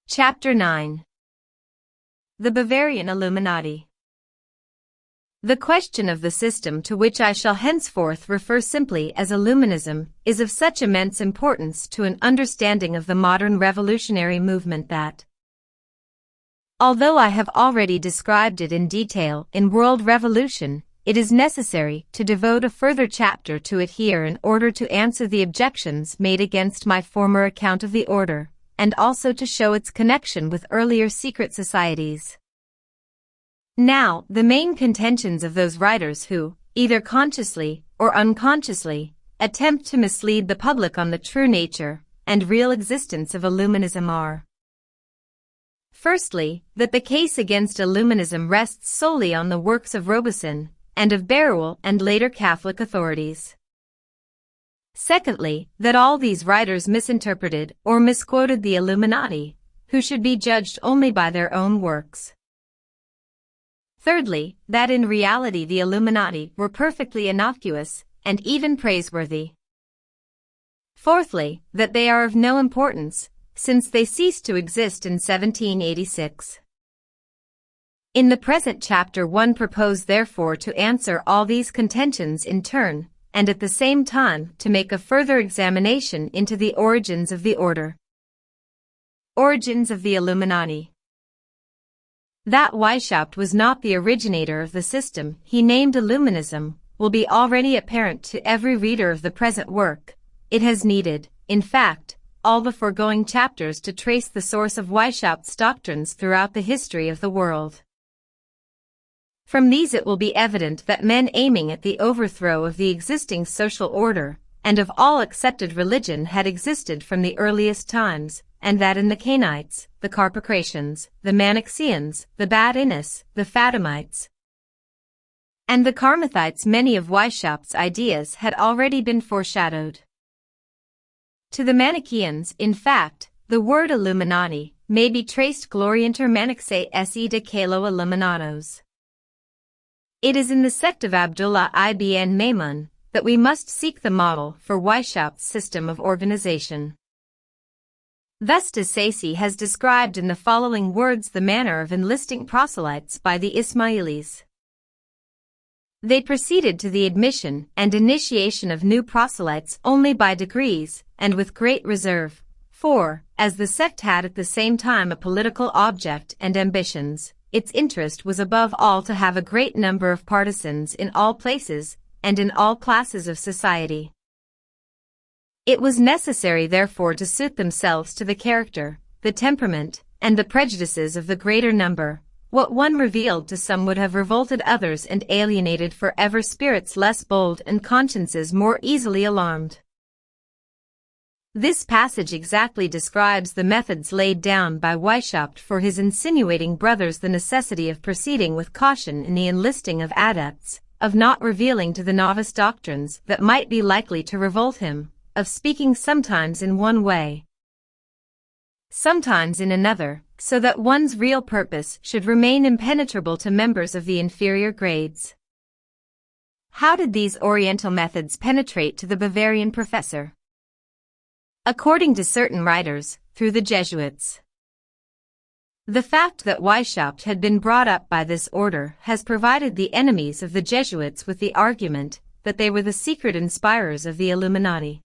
Chapter 9. The Bavarian Illuminati. The question of the system to which I shall henceforth refer simply as Illuminism is of such immense importance to an understanding of the modern revolutionary movement that, although I have already described it in detail in World Revolution, it is necessary to devote a further chapter to it here in order to answer the objections made against my former account of the order, and also to show its connection with earlier secret societies. Now, the main contentions of those writers who, either consciously or unconsciously, attempt to mislead the public on the true nature and real existence of Illuminism are: firstly, that the case against Illuminism rests solely on the works of Robison and of Berulle and later Catholic authorities. Secondly, that all these writers misinterpreted or misquoted the Illuminati, who should be judged only by their own works. Thirdly, that in reality the Illuminati were perfectly innocuous and even praiseworthy. Fourthly, that they are of no importance, since they ceased to exist in 1786. In the present chapter one propose therefore to answer all these contentions in turn, and at the same time to make a further examination into the origins of the order. Origins of the Illuminati. That Weishaupt was not the originator of the system he named Illuminism will be already apparent to every reader of the present work. It has needed, in fact, all the foregoing chapters to trace the source of Weishaupt's doctrines throughout the history of the world. From these it will be evident that men aiming at the overthrow of the existing social order and of all accepted religion had existed from the earliest times, and that in the Cainites, the Carpocratians, the Manichaeans, the Badinists, the Fatimites, and the Karmathites many of Weishaupt's ideas had already been foreshadowed. To the Manichaeans, in fact, the word Illuminati may be traced glorienter Manichae se de Caelo Illuminatos. It is in the sect of Abdullah ibn Maimun that we must seek the model for Weishaupt's system of organization. Thus de Sacy has described in the following words the manner of enlisting proselytes by the Ismailis. They proceeded to the admission and initiation of new proselytes only by degrees and with great reserve, for, as the sect had at the same time a political object and ambitions, its interest was above all to have a great number of partisans in all places and in all classes of society. It was necessary therefore to suit themselves to the character, the temperament, and the prejudices of the greater number. What one revealed to some would have revolted others and alienated forever spirits less bold and consciences more easily alarmed. This passage exactly describes the methods laid down by Weishaupt for his insinuating brothers the necessity of proceeding with caution in the enlisting of adepts, of not revealing to the novice doctrines that might be likely to revolt him, of speaking sometimes in one way, sometimes in another, so that one's real purpose should remain impenetrable to members of the inferior grades. How did these Oriental methods penetrate to the Bavarian professor? According to certain writers, through the Jesuits. The fact that Weishaupt had been brought up by this order has provided the enemies of the Jesuits with the argument that they were the secret inspirers of the Illuminati.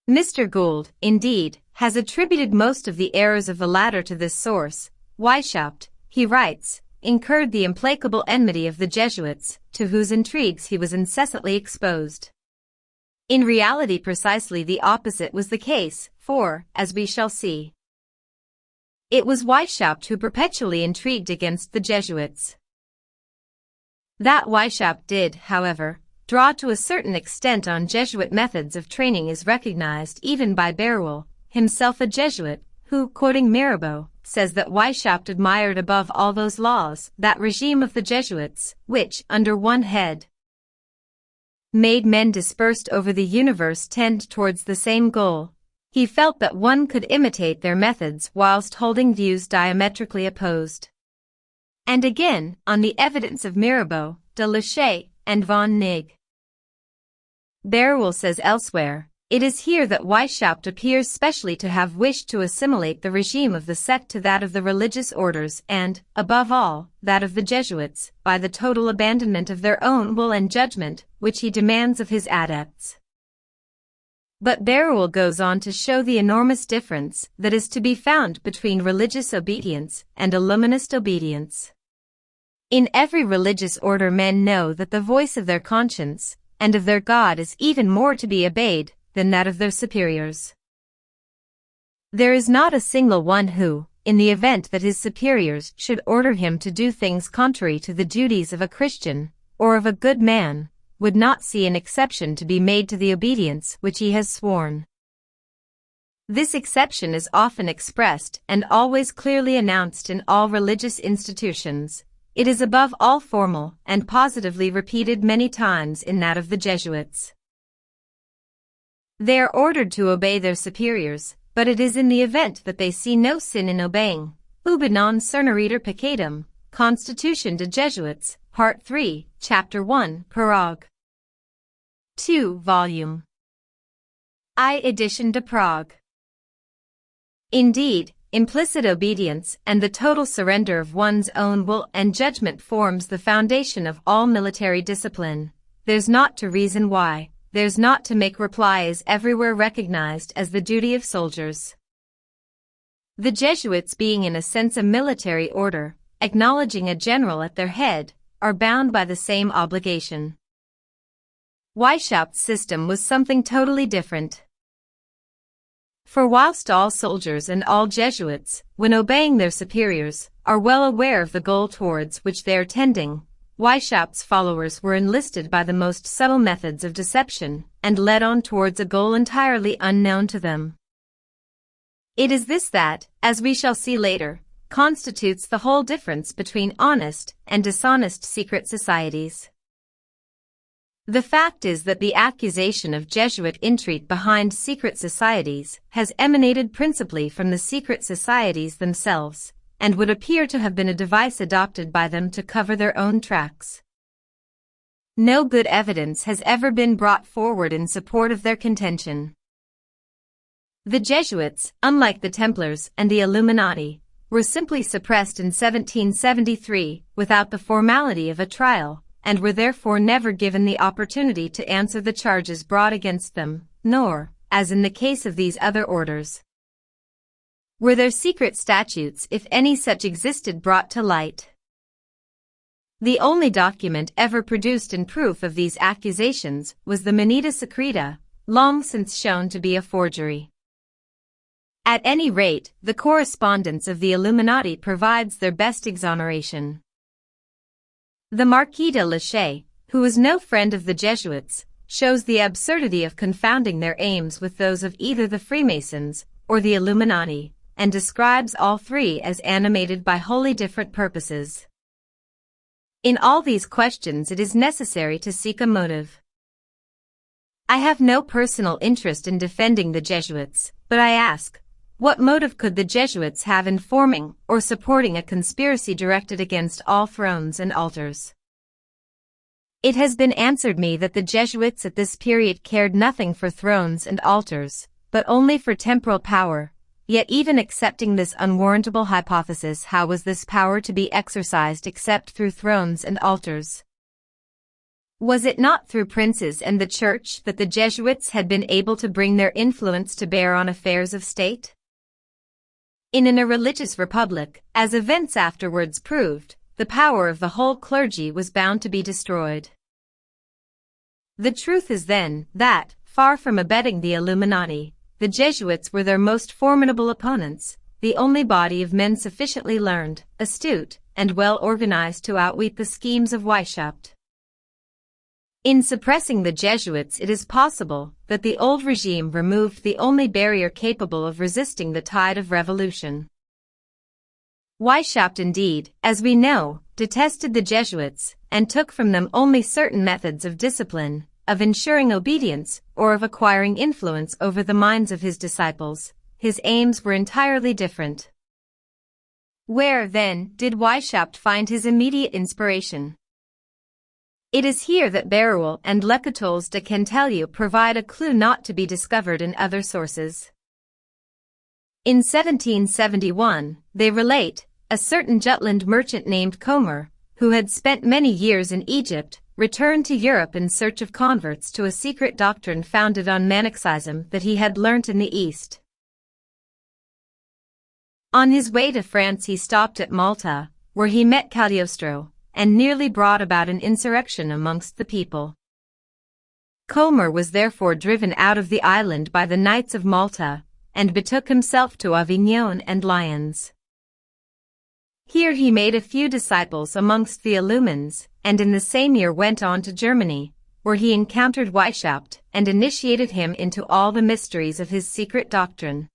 Mr. Gould, indeed, has attributed most of the errors of the latter to this source. Weishaupt, he writes, incurred the implacable enmity of the Jesuits, to whose intrigues he was incessantly exposed. In reality precisely the opposite was the case, for, as we shall see, it was Weishaupt who perpetually intrigued against the Jesuits. That Weishaupt did, however, draw to a certain extent on Jesuit methods of training is recognized even by Berulle, himself a Jesuit, who, quoting Mirabeau, says that Weishaupt admired above all those laws, that regime of the Jesuits, which, under one head, made men dispersed over the universe tend towards the same goal. He felt that one could imitate their methods whilst holding views diametrically opposed. And again, on the evidence of Mirabeau, de Lachet, and von Nigg, Berulle says elsewhere, It is here that Weishaupt appears specially to have wished to assimilate the regime of the sect to that of the religious orders and, above all, that of the Jesuits, by the total abandonment of their own will and judgment, which he demands of his adepts. But Berulle goes on to show the enormous difference that is to be found between religious obedience and Illuminist obedience. In every religious order men know that the voice of their conscience and of their God is even more to be obeyed than that of their superiors. There is not a single one who, in the event that his superiors should order him to do things contrary to the duties of a Christian, or of a good man, would not see an exception to be made to the obedience which he has sworn. This exception is often expressed and always clearly announced in all religious institutions. It is above all formal and positively repeated many times in that of the Jesuits. They are ordered to obey their superiors, but it is in the event that they see no sin in obeying. Ubi non cerneritur peccatum, Constitution de Jesuits, Part 3, Chapter 1, Prague. 2 Volume I Edition de Prague. Indeed, implicit obedience and the total surrender of one's own will and judgment forms the foundation of all military discipline. There's not to reason why. There's not to make reply is everywhere recognized as the duty of soldiers. The Jesuits, being in a sense a military order, acknowledging a general at their head, are bound by the same obligation. Weishaupt's system was something totally different. For whilst all soldiers and all Jesuits, when obeying their superiors, are well aware of the goal towards which they are tending, Weishaupt's followers were enlisted by the most subtle methods of deception and led on towards a goal entirely unknown to them. It is this that, as we shall see later, constitutes the whole difference between honest and dishonest secret societies. The fact is that the accusation of Jesuit intrigue behind secret societies has emanated principally from the secret societies themselves, and would appear to have been a device adopted by them to cover their own tracks. No good evidence has ever been brought forward in support of their contention. The Jesuits, unlike the Templars and the Illuminati, were simply suppressed in 1773 without the formality of a trial, and were therefore never given the opportunity to answer the charges brought against them, nor, as in the case of these other orders, were their secret statutes, if any such existed, brought to light. The only document ever produced in proof of these accusations was the Moneta Secreta, long since shown to be a forgery. At any rate, the correspondence of the Illuminati provides their best exoneration. The Marquis de Lachey, who was no friend of the Jesuits, shows the absurdity of confounding their aims with those of either the Freemasons or the Illuminati, and describes all three as animated by wholly different purposes. In all these questions it is necessary to seek a motive. I have no personal interest in defending the Jesuits, but I ask, what motive could the Jesuits have in forming or supporting a conspiracy directed against all thrones and altars? It has been answered me that the Jesuits at this period cared nothing for thrones and altars, but only for temporal power. Yet even accepting this unwarrantable hypothesis, how was this power to be exercised except through thrones and altars? Was it not through princes and the Church that the Jesuits had been able to bring their influence to bear on affairs of state? In a religious republic, as events afterwards proved, the power of the whole clergy was bound to be destroyed. The truth is then that, far from abetting the Illuminati, the Jesuits were their most formidable opponents, the only body of men sufficiently learned, astute, and well organized to outwit the schemes of Weishaupt. In suppressing the Jesuits, it is possible that the old regime removed the only barrier capable of resisting the tide of revolution. Weishaupt indeed, as we know, detested the Jesuits, and took from them only certain methods of discipline, of ensuring obedience, or of acquiring influence over the minds of his disciples. His aims were entirely different. Where, then, did Weishaupt find his immediate inspiration? It is here that Berulle and Les Catholiques de Canteleu provide a clue not to be discovered in other sources. In 1771, they relate, a certain Jutland merchant named Comer, who had spent many years in Egypt, returned to Europe in search of converts to a secret doctrine founded on Manichaeism that he had learnt in the East. On his way to France he stopped at Malta, where he met Cagliostro, and nearly brought about an insurrection amongst the people. Comer was therefore driven out of the island by the Knights of Malta, and betook himself to Avignon and Lyons. Here he made a few disciples amongst the Illumines, and in the same year went on to Germany, where he encountered Weishaupt and initiated him into all the mysteries of his secret doctrine.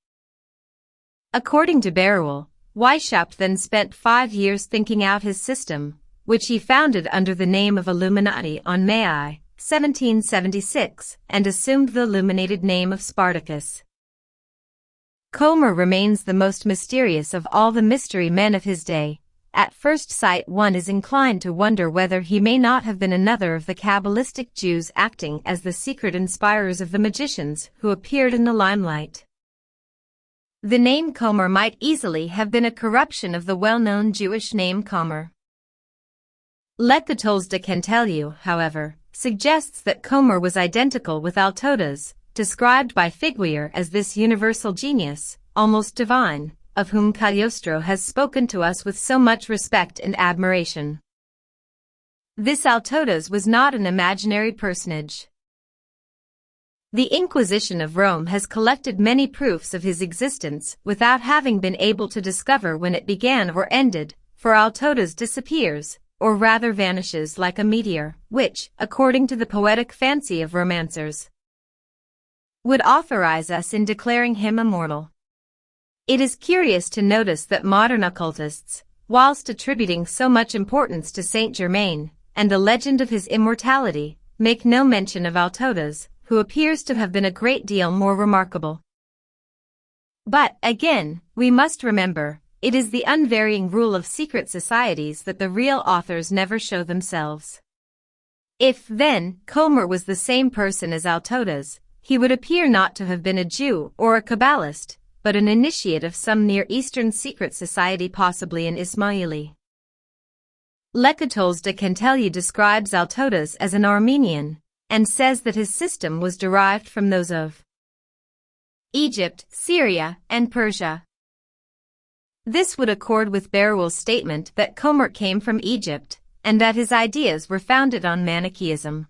According to Berulle, Weishaupt then spent 5 years thinking out his system, which he founded under the name of Illuminati on May 1776, and assumed the illuminated name of Spartacus. Comer remains the most mysterious of all the mystery men of his day. At first sight one is inclined to wonder whether he may not have been another of the Kabbalistic Jews acting as the secret inspirers of the magicians who appeared in the limelight. The name Comer might easily have been a corruption of the well-known Jewish name Comer. Les Catholiques de Canteleu, however, suggests that Comer was identical with Altotas, described by Figuier as this universal genius, almost divine, of whom Cagliostro has spoken to us with so much respect and admiration. This Altotas was not an imaginary personage. The Inquisition of Rome has collected many proofs of his existence without having been able to discover when it began or ended, for Altotas disappears, or rather vanishes like a meteor, which, according to the poetic fancy of romancers, would authorize us in declaring him immortal. It is curious to notice that modern occultists, whilst attributing so much importance to Saint Germain, and the legend of his immortality, make no mention of Altotas, who appears to have been a great deal more remarkable. But, again, we must remember, it is the unvarying rule of secret societies that the real authors never show themselves. If, then, Comer was the same person as Altotas, he would appear not to have been a Jew or a Kabbalist, but an initiate of some Near Eastern secret society, possibly an Ismaili. Les Catholiques de Canteleu describes Altotas as an Armenian, and says that his system was derived from those of Egypt, Syria, and Persia. This would accord with Berulle's statement that Comer came from Egypt, and that his ideas were founded on Manichaeism.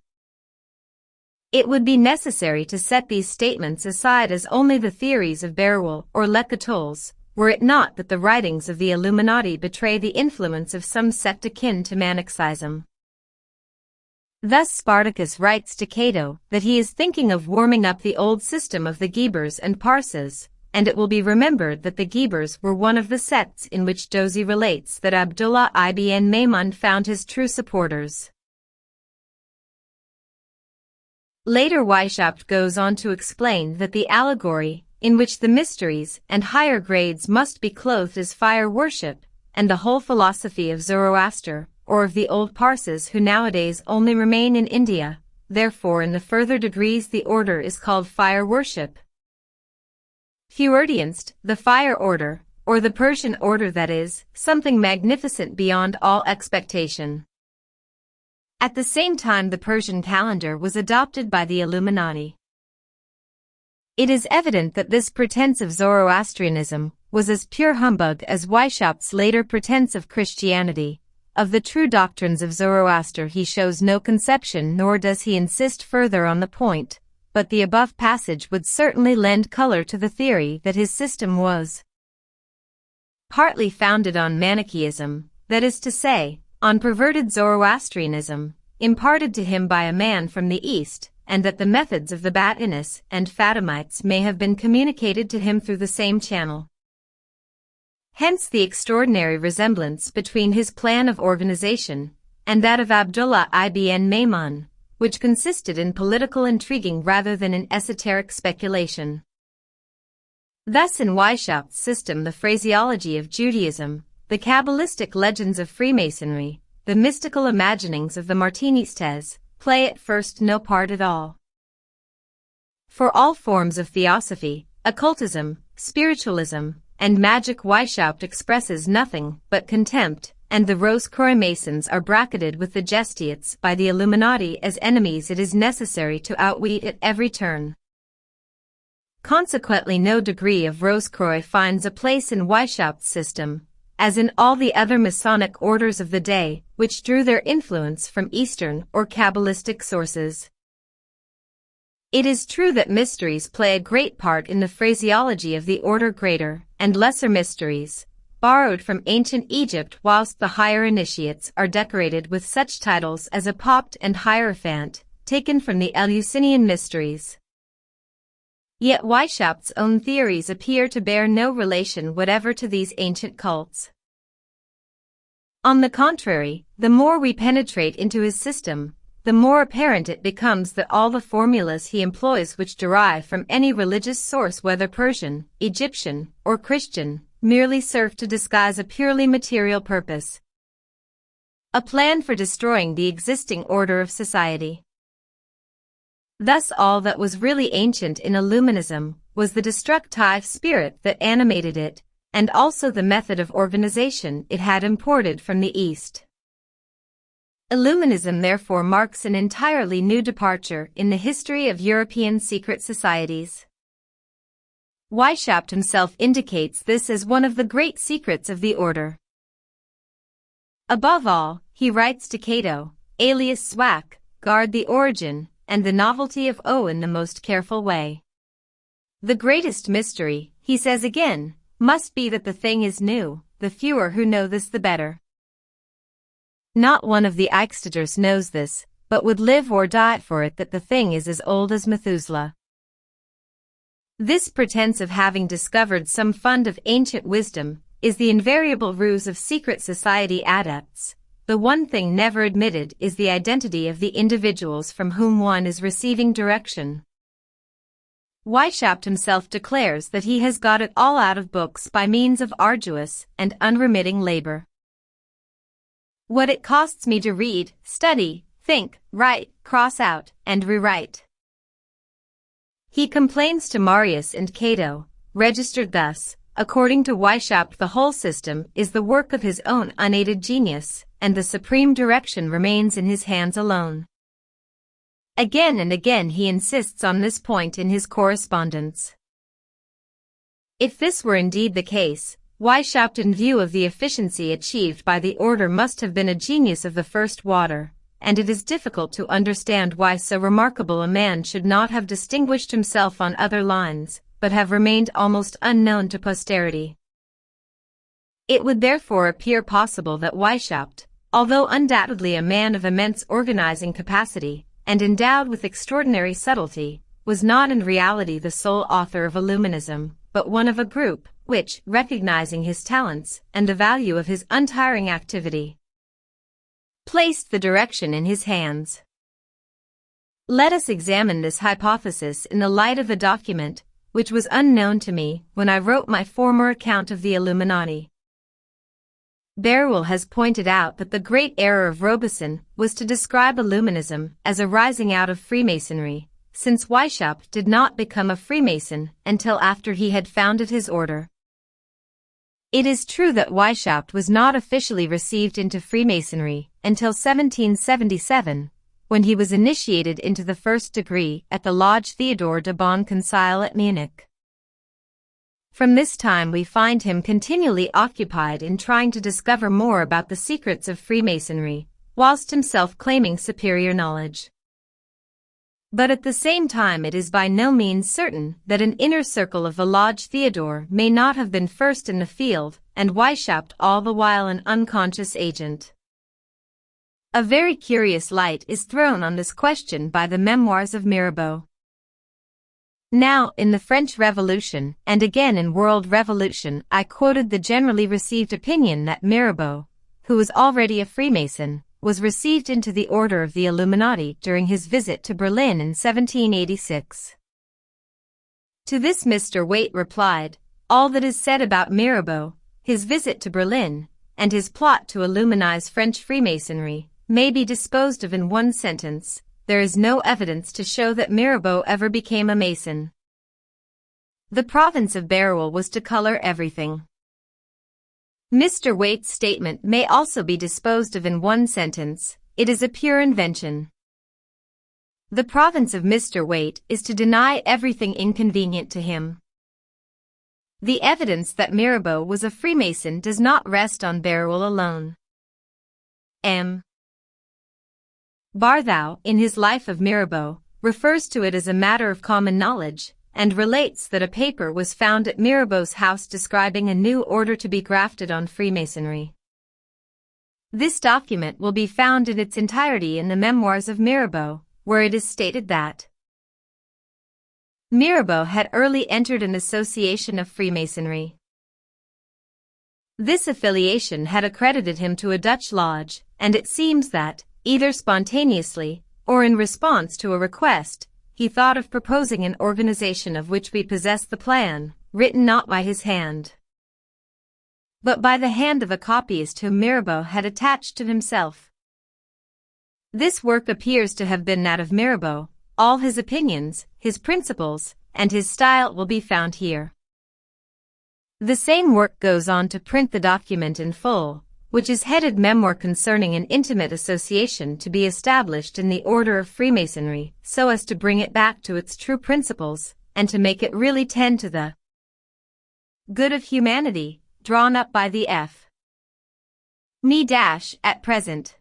It would be necessary to set these statements aside as only the theories of Berulle or Les Catholiques, were it not that the writings of the Illuminati betray the influence of some sect akin to Manichaeism. Thus Spartacus writes to Cato that he is thinking of warming up the old system of the Gebers and Parses, and it will be remembered that the Gebers were one of the sects in which Dozy relates that Abdullah ibn Maymon found his true supporters. Later Weishaupt goes on to explain that the allegory, in which the mysteries and higher grades must be clothed as fire worship, and the whole philosophy of Zoroaster, or of the old Parses who nowadays only remain in India, therefore in the further degrees the order is called fire worship. Feuerdienst, the fire order, or the Persian order, that is, something magnificent beyond all expectation. At the same time the Persian calendar was adopted by the Illuminati. It is evident that this pretense of Zoroastrianism was as pure humbug as Weishaupt's later pretense of Christianity. Of the true doctrines of Zoroaster he shows no conception, nor does he insist further on the point, but the above passage would certainly lend color to the theory that his system was partly founded on Manichaeism, that is to say, on perverted Zoroastrianism, imparted to him by a man from the East, and that the methods of the Batinis and Fatimites may have been communicated to him through the same channel. Hence the extraordinary resemblance between his plan of organization and that of Abdullah ibn Maymon, which consisted in political intriguing rather than in esoteric speculation. Thus in Weishaupt's system the phraseology of Judaism, the Kabbalistic legends of Freemasonry, the mystical imaginings of the Martinistes play at first no part at all. For all forms of theosophy, occultism, spiritualism, and magic, Weishaupt expresses nothing but contempt, and the Rose-Croix Masons are bracketed with the Jesuits by the Illuminati as enemies it is necessary to outwit at every turn. Consequently, no degree of Rose-Croix finds a place in Weishaupt's system, as in all the other Masonic orders of the day, which drew their influence from Eastern or Kabbalistic sources. It is true that mysteries play a great part in the phraseology of the order, greater and lesser mysteries, borrowed from ancient Egypt, whilst the higher initiates are decorated with such titles as Apopt and Hierophant, taken from the Eleusinian mysteries. Yet Weishaupt's own theories appear to bear no relation whatever to these ancient cults. On the contrary, the more we penetrate into his system, the more apparent it becomes that all the formulas he employs, which derive from any religious source, whether Persian, Egyptian, or Christian, merely serve to disguise a purely material purpose, a plan for destroying the existing order of society. Thus all that was really ancient in Illuminism was the destructive spirit that animated it, and also the method of organization it had imported from the East. Illuminism therefore marks an entirely new departure in the history of European secret societies. Weishaupt himself indicates this as one of the great secrets of the order. Above all, he writes to Cato, alias Swack, guard the origin and the novelty of O in the most careful way. The greatest mystery, he says again, must be that the thing is new, the fewer who know this the better. Not one of the Eichstätters knows this, but would live or die for it that the thing is as old as Methuselah. This pretense of having discovered some fund of ancient wisdom is the invariable ruse of secret society adepts. The one thing never admitted is the identity of the individuals from whom one is receiving direction. Weishaupt himself declares that he has got it all out of books by means of arduous and unremitting labor. What it costs me to read, study, think, write, cross out, and rewrite. He complains to Marius and Cato, registered thus, according to Weishaupt the whole system is the work of his own unaided genius, and the supreme direction remains in his hands alone. Again and again he insists on this point in his correspondence. If this were indeed the case, Weishaupt, in view of the efficiency achieved by the order, must have been a genius of the first water, and it is difficult to understand why so remarkable a man should not have distinguished himself on other lines, but have remained almost unknown to posterity. It would therefore appear possible that Weishaupt, although undoubtedly a man of immense organizing capacity, and endowed with extraordinary subtlety, was not in reality the sole author of Illuminism, but one of a group, which, recognizing his talents and the value of his untiring activity, placed the direction in his hands. Let us examine this hypothesis in the light of a document, which was unknown to me when I wrote my former account of the Illuminati. Beruel has pointed out that the great error of Robeson was to describe Illuminism as a rising out of Freemasonry, since Weishaupt did not become a Freemason until after he had founded his order. It is true that Weishaupt was not officially received into Freemasonry until 1777, when he was initiated into the first degree at the Lodge Theodor de Bon Conseil at Munich. From this time we find him continually occupied in trying to discover more about the secrets of Freemasonry, whilst himself claiming superior knowledge. But at the same time it is by no means certain that an inner circle of the Lodge Theodor may not have been first in the field, and Weishaupt all the while an unconscious agent. A very curious light is thrown on this question by the memoirs of Mirabeau. Now, in the French Revolution, and again in World Revolution, I quoted the generally received opinion that Mirabeau, who was already a Freemason, was received into the order of the Illuminati during his visit to Berlin in 1786. To this Mr. Waite replied, all that is said about Mirabeau, his visit to Berlin, and his plot to illuminize French Freemasonry, may be disposed of in one sentence: there is no evidence to show that Mirabeau ever became a Mason. The province of Beryl was to color everything. Mr. Waite's statement may also be disposed of in one sentence: it is a pure invention. The province of Mr. Waite is to deny everything inconvenient to him. The evidence that Mirabeau was a Freemason does not rest on Beryl alone. M. Barthou, in his Life of Mirabeau, refers to it as a matter of common knowledge, and relates that a paper was found at Mirabeau's house describing a new order to be grafted on Freemasonry. This document will be found in its entirety in the Memoirs of Mirabeau, where it is stated that Mirabeau had early entered an association of Freemasonry. This affiliation had accredited him to a Dutch lodge, and it seems that, either spontaneously, or in response to a request, he thought of proposing an organization of which we possess the plan, written not by his hand, but by the hand of a copyist whom Mirabeau had attached to himself. This work appears to have been that of Mirabeau. All his opinions, his principles, and his style will be found here. The same work goes on to print the document in full, which is headed Memoir concerning an intimate association to be established in the order of Freemasonry, so as to bring it back to its true principles, and to make it really tend to the good of humanity, drawn up by the F. Me at present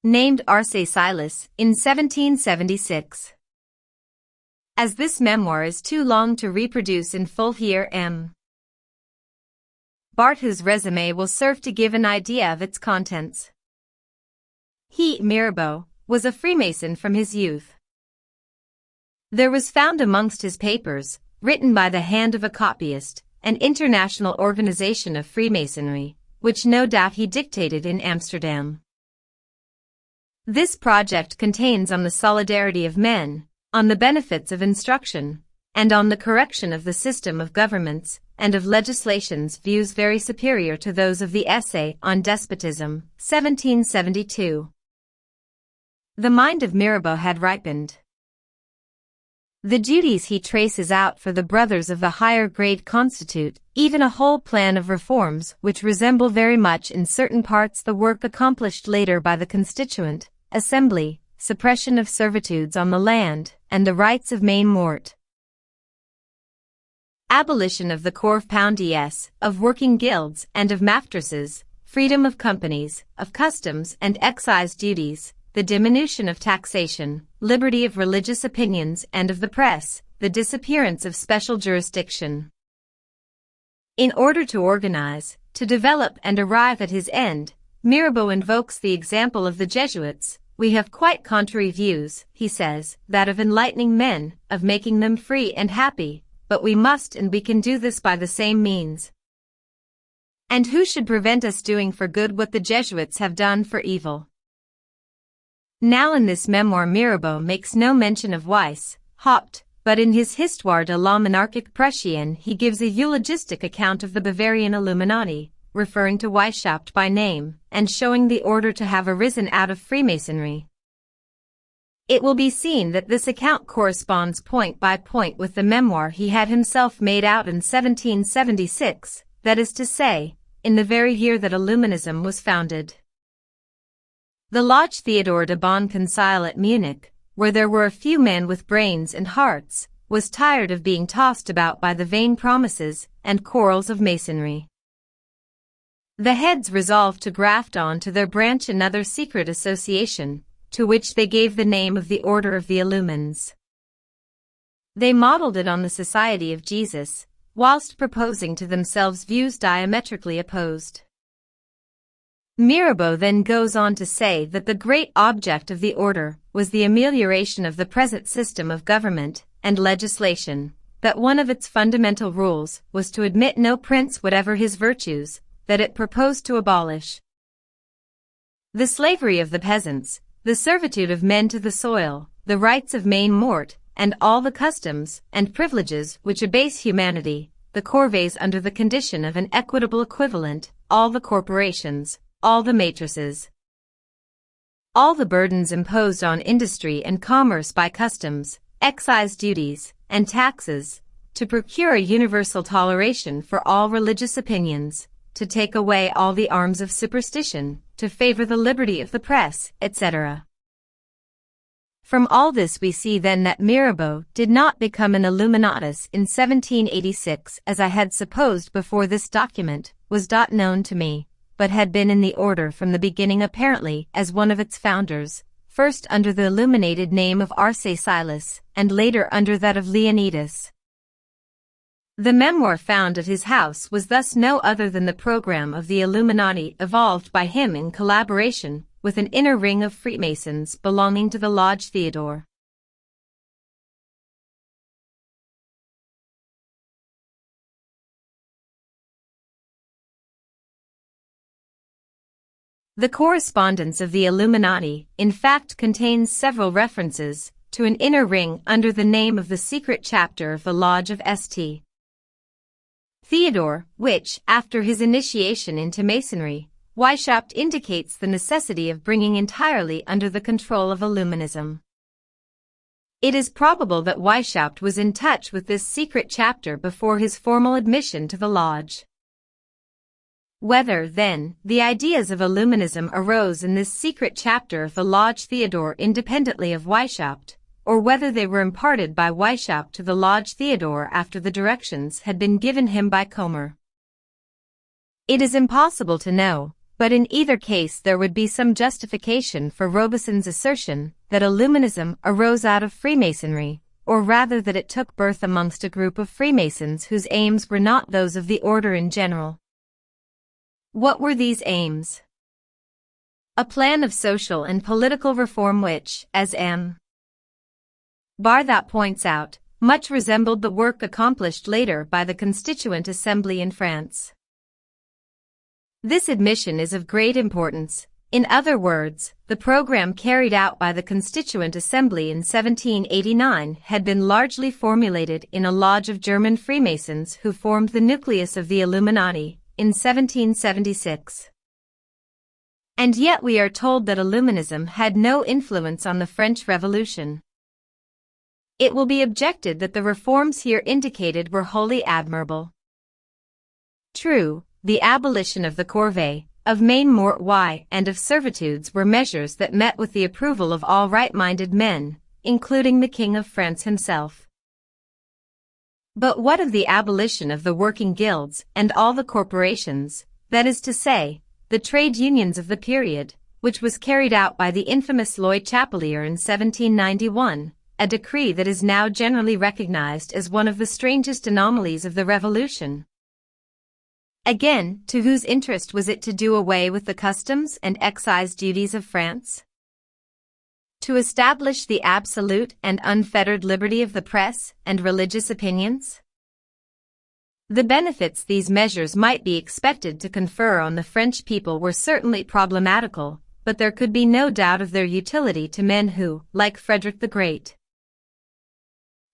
named Arce Silas, in 1776. As this memoir is too long to reproduce in full here, M. Barthou's resume will serve to give an idea of its contents. He, Mirabeau, was a Freemason from his youth. There was found amongst his papers, written by the hand of a copyist, an international organization of Freemasonry, which no doubt he dictated in Amsterdam. This project contains on the solidarity of men, on the benefits of instruction, and on the correction of the system of governments and of legislations views very superior to those of the Essay on Despotism, 1772. The mind of Mirabeau had ripened. The duties he traces out for the brothers of the higher grade constitute even a whole plan of reforms which resemble very much in certain parts the work accomplished later by the Constituent Assembly, suppression of servitudes on the land, and the rights of main mort. Abolition of the corps-poundiers, of working guilds and of maftresses, freedom of companies, of customs and excise duties, the diminution of taxation, liberty of religious opinions and of the press, the disappearance of special jurisdiction. In order to organize, to develop and arrive at his end, Mirabeau invokes the example of the Jesuits. We have quite contrary views, he says, that of enlightening men, of making them free and happy, but we must and we can do this by the same means. And who should prevent us doing for good what the Jesuits have done for evil? Now in this memoir Mirabeau makes no mention of Weiss, Haupt, but in his Histoire de la Monarchie Prussienne he gives a eulogistic account of the Bavarian Illuminati, referring to Weishaupt by name, and showing the order to have arisen out of Freemasonry. It will be seen that this account corresponds point by point with the memoir he had himself made out in 1776, that is to say, in the very year that Illuminism was founded. The Lodge Theodore de Bon Conseil at Munich, where there were a few men with brains and hearts, was tired of being tossed about by the vain promises and quarrels of Masonry. The heads resolved to graft on to their branch another secret association, to which they gave the name of the Order of the Illumines. They modeled it on the Society of Jesus, whilst proposing to themselves views diametrically opposed. Mirabeau then goes on to say that the great object of the order was the amelioration of the present system of government and legislation, that one of its fundamental rules was to admit no prince whatever his virtues, that it proposed to abolish the slavery of the peasants, the servitude of men to the soil, the rights of main mort, and all the customs and privileges which abase humanity, the corvées under the condition of an equitable equivalent, all the corporations, all the matrices. All the burdens imposed on industry and commerce by customs, excise duties, and taxes, to procure a universal toleration for all religious opinions, to take away all the arms of superstition, to favor the liberty of the press, etc. From all this we see then that Mirabeau did not become an Illuminatus in 1786 as I had supposed before this document was not known to me, but had been in the order from the beginning apparently as one of its founders, first under the illuminated name of Arce Silas, and later under that of Leonidas. The memoir found at his house was thus no other than the program of the Illuminati evolved by him in collaboration with an inner ring of Freemasons belonging to the Lodge Theodore. The correspondence of the Illuminati, in fact, contains several references to an inner ring under the name of the secret chapter of the Lodge of St. Theodore, which, after his initiation into Masonry, Weishaupt indicates the necessity of bringing entirely under the control of Illuminism. It is probable that Weishaupt was in touch with this secret chapter before his formal admission to the lodge. Whether, then, the ideas of Illuminism arose in this secret chapter of the Lodge Theodore independently of Weishaupt, or whether they were imparted by Weishaupt to the Lodge Theodore after the directions had been given him by Comer, it is impossible to know, but in either case there would be some justification for Robeson's assertion that Illuminism arose out of Freemasonry, or rather that it took birth amongst a group of Freemasons whose aims were not those of the order in general. What were these aims? A plan of social and political reform which, as M. Barthat points out, much resembled the work accomplished later by the Constituent Assembly in France. This admission is of great importance. In other words, the program carried out by the Constituent Assembly in 1789 had been largely formulated in a lodge of German Freemasons who formed the nucleus of the Illuminati in 1776. And yet we are told that Illuminism had no influence on the French Revolution. It will be objected that the reforms here indicated were wholly admirable. True, the abolition of the corvée, of main mort y, and of servitudes were measures that met with the approval of all right-minded men, including the King of France himself. But what of the abolition of the working guilds and all the corporations, that is to say, the trade unions of the period, which was carried out by the infamous Louis Chapelier in 1791, a decree that is now generally recognized as one of the strangest anomalies of the Revolution? Again, to whose interest was it to do away with the customs and excise duties of France? To establish the absolute and unfettered liberty of the press and religious opinions? The benefits these measures might be expected to confer on the French people were certainly problematical, but there could be no doubt of their utility to men who, like Frederick the Great,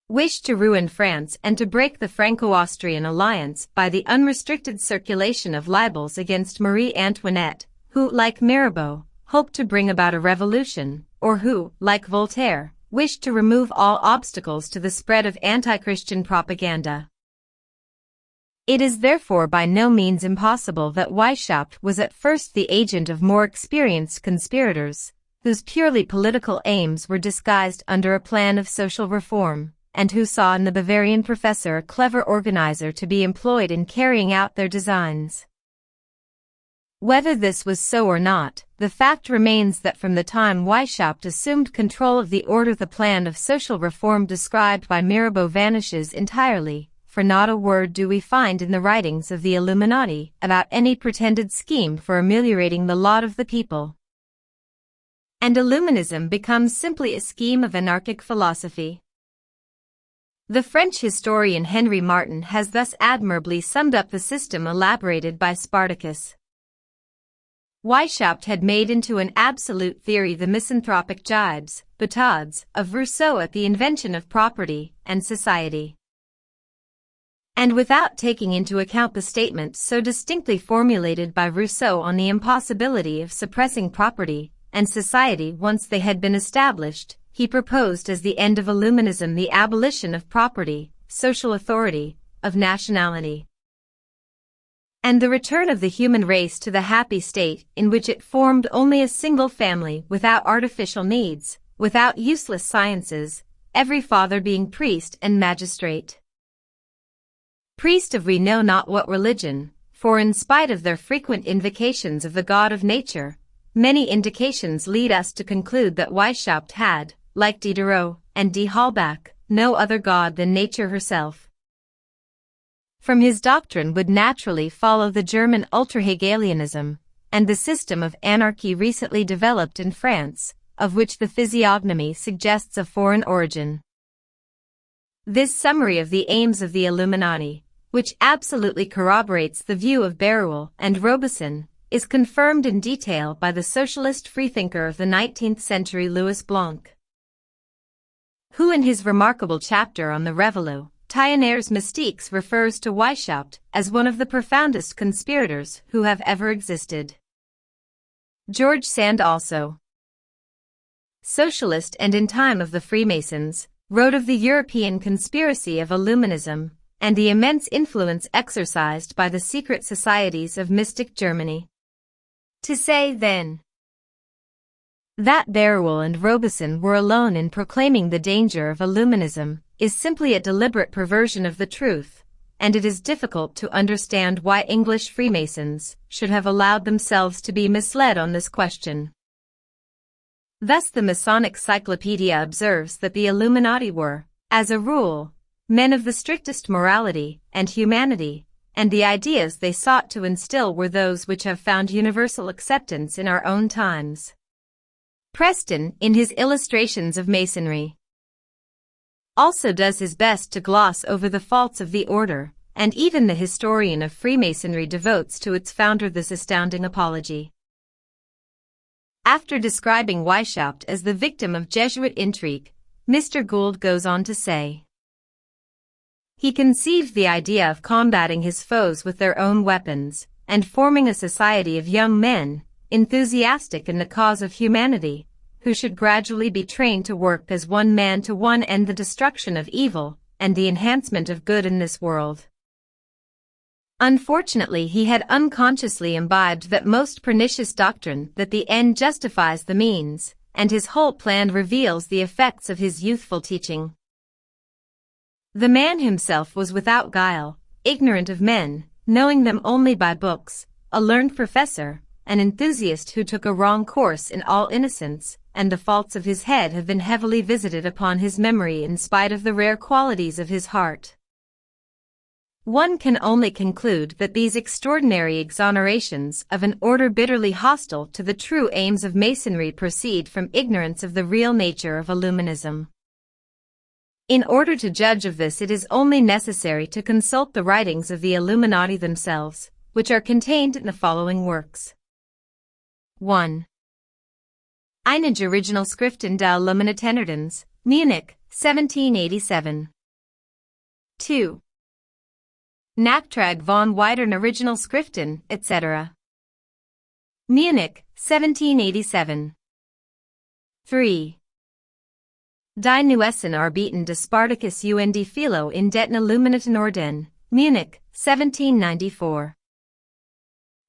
wished to ruin France and to break the Franco-Austrian alliance by the unrestricted circulation of libels against Marie Antoinette, who, like Mirabeau, hoped to bring about a revolution, or who, like Voltaire, wished to remove all obstacles to the spread of anti-Christian propaganda. It is therefore by no means impossible that Weishaupt was at first the agent of more experienced conspirators, whose purely political aims were disguised under a plan of social reform, and who saw in the Bavarian professor a clever organizer to be employed in carrying out their designs. Whether this was so or not, the fact remains that from the time Weishaupt assumed control of the order the plan of social reform described by Mirabeau vanishes entirely, for not a word do we find in the writings of the Illuminati about any pretended scheme for ameliorating the lot of the people. And Illuminism becomes simply a scheme of anarchic philosophy. The French historian Henry Martin has thus admirably summed up the system elaborated by Spartacus. Weishaupt had made into an absolute theory the misanthropic jibes, boutades, of Rousseau at the invention of property and society. And without taking into account the statement so distinctly formulated by Rousseau on the impossibility of suppressing property and society once they had been established, he proposed as the end of Illuminism the abolition of property, social authority, of nationality, and the return of the human race to the happy state in which it formed only a single family without artificial needs, without useless sciences, every father being priest and magistrate. Priest of we know not what religion, for in spite of their frequent invocations of the God of nature, many indications lead us to conclude that Weishaupt had, like Diderot and de Halbach, no other God than nature herself. From his doctrine would naturally follow the German ultra-Hegelianism, and the system of anarchy recently developed in France, of which the physiognomy suggests a foreign origin. This summary of the aims of the Illuminati, which absolutely corroborates the view of Berulle and Robeson, is confirmed in detail by the socialist freethinker of the 19th century Louis Blanc, who in his remarkable chapter on the Revolutionnaires' Mystiques refers to Weishaupt as one of the profoundest conspirators who have ever existed. George Sand also, socialist and in time of the Freemasons, wrote of the European conspiracy of Illuminism and the immense influence exercised by the secret societies of mystic Germany. To say, then, that Berulle and Robeson were alone in proclaiming the danger of Illuminism is simply a deliberate perversion of the truth, and it is difficult to understand why English Freemasons should have allowed themselves to be misled on this question. Thus the Masonic Cyclopedia observes that the Illuminati were, as a rule, men of the strictest morality and humanity, and the ideas they sought to instill were those which have found universal acceptance in our own times. Preston, in his Illustrations of Masonry, also does his best to gloss over the faults of the order, and even the historian of Freemasonry devotes to its founder this astounding apology. After describing Weishaupt as the victim of Jesuit intrigue, Mr. Gould goes on to say, he conceived the idea of combating his foes with their own weapons, and forming a society of young men, enthusiastic in the cause of humanity, who should gradually be trained to work as one man to one end the destruction of evil, and the enhancement of good in this world. Unfortunately, he had unconsciously imbibed that most pernicious doctrine that the end justifies the means, and his whole plan reveals the effects of his youthful teaching. The man himself was without guile, ignorant of men, knowing them only by books, a learned professor, an enthusiast who took a wrong course in all innocence, and the faults of his head have been heavily visited upon his memory in spite of the rare qualities of his heart. One can only conclude that these extraordinary exonerations of an order bitterly hostile to the true aims of Masonry proceed from ignorance of the real nature of Illuminism. In order to judge of this, it is only necessary to consult the writings of the Illuminati themselves, which are contained in the following works. 1. Einige Originalschriften der Illuminatenordens, Munich, 1787. 2. Nachtrag von weiteren Originalschriften, etc. Munich, 1787. 3. Die Neuesten Arbeiten des Spartacus und Philo in den Illuminatenorden, Munich, 1794.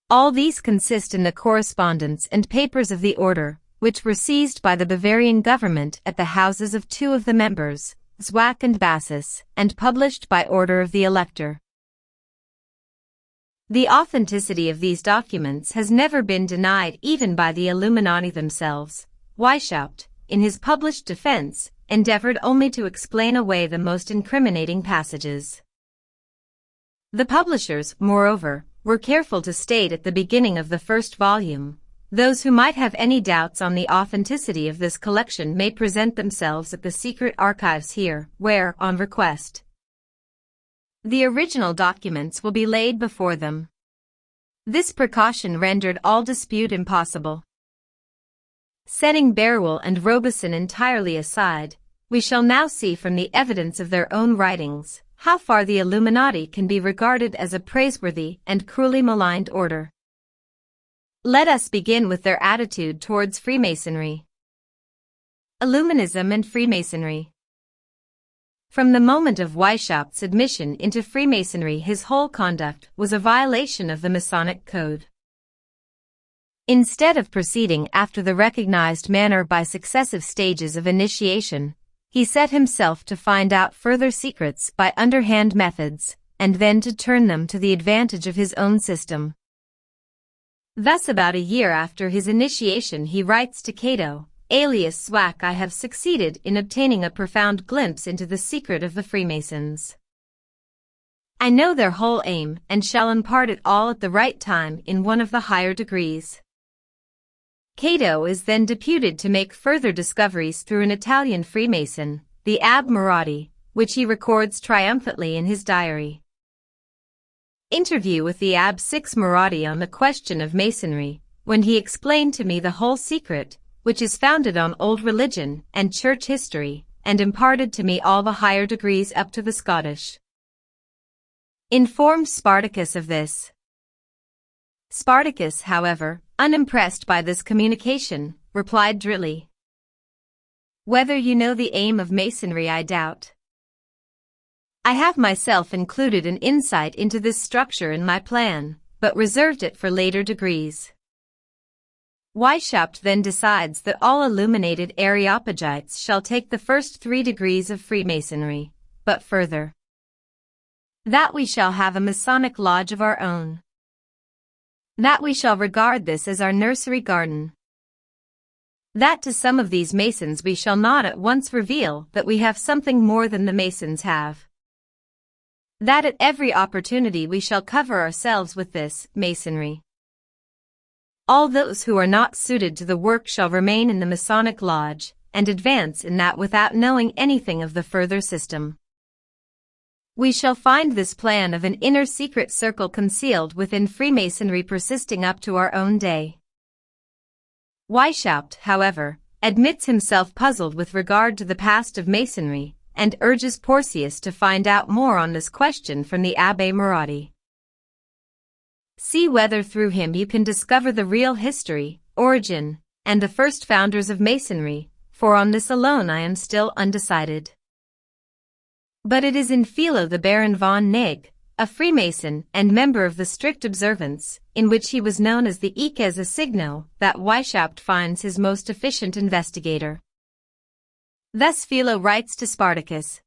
All these consist in the correspondence and papers of the order, which were seized by the Bavarian government at the houses of two of the members, Zwack and Bassus, and published by order of the Elector. The authenticity of these documents has never been denied even by the Illuminati themselves. Weishaupt, in his published defense, endeavored only to explain away the most incriminating passages. The publishers, moreover, were careful to state at the beginning of the first volume, those who might have any doubts on the authenticity of this collection may present themselves at the secret archives here, where, on request, the original documents will be laid before them. This precaution rendered all dispute impossible. Setting Berulle and Robeson entirely aside, we shall now see from the evidence of their own writings, how far the Illuminati can be regarded as a praiseworthy and cruelly maligned order. Let us begin with their attitude towards Freemasonry. Illuminism and Freemasonry. From the moment of Weishaupt's admission into Freemasonry, his whole conduct was a violation of the Masonic Code. Instead of proceeding after the recognized manner by successive stages of initiation, he set himself to find out further secrets by underhand methods, and then to turn them to the advantage of his own system. Thus, about a year after his initiation, he writes to Cato, alias Swack, "I have succeeded in obtaining a profound glimpse into the secret of the Freemasons. I know their whole aim, and shall impart it all at the right time in one of the higher degrees." Cato is then deputed to make further discoveries through an Italian Freemason, the Abbé Marotti, which he records triumphantly in his diary. Interview with the Abbé 6 Marotti on the question of Masonry, when he explained to me the whole secret, which is founded on old religion and church history, and imparted to me all the higher degrees up to the Scottish. Informed Spartacus of this. Spartacus, however, unimpressed by this communication, replied drily, "Whether you know the aim of Masonry I doubt. I have myself included an insight into this structure in my plan, but reserved it for later degrees." Weishaupt then decides that all illuminated Areopagites shall take the first 3 degrees of Freemasonry, but further, that we shall have a Masonic lodge of our own. That we shall regard this as our nursery garden. That to some of these Masons we shall not at once reveal that we have something more than the Masons have. That at every opportunity we shall cover ourselves with this Masonry. All those who are not suited to the work shall remain in the Masonic lodge, and advance in that without knowing anything of the further system. We shall find this plan of an inner secret circle concealed within Freemasonry persisting up to our own day. Weishaupt, however, admits himself puzzled with regard to the past of Masonry, and urges Porcius to find out more on this question from the Abbé Marotti. See whether through him you can discover the real history, origin, and the first founders of Masonry, for on this alone I am still undecided. But it is in Philo the Baron von Neg, a Freemason and member of the strict observance, in which he was known as the Iches Assigno, that Weishaupt finds his most efficient investigator. Thus Philo writes to Spartacus,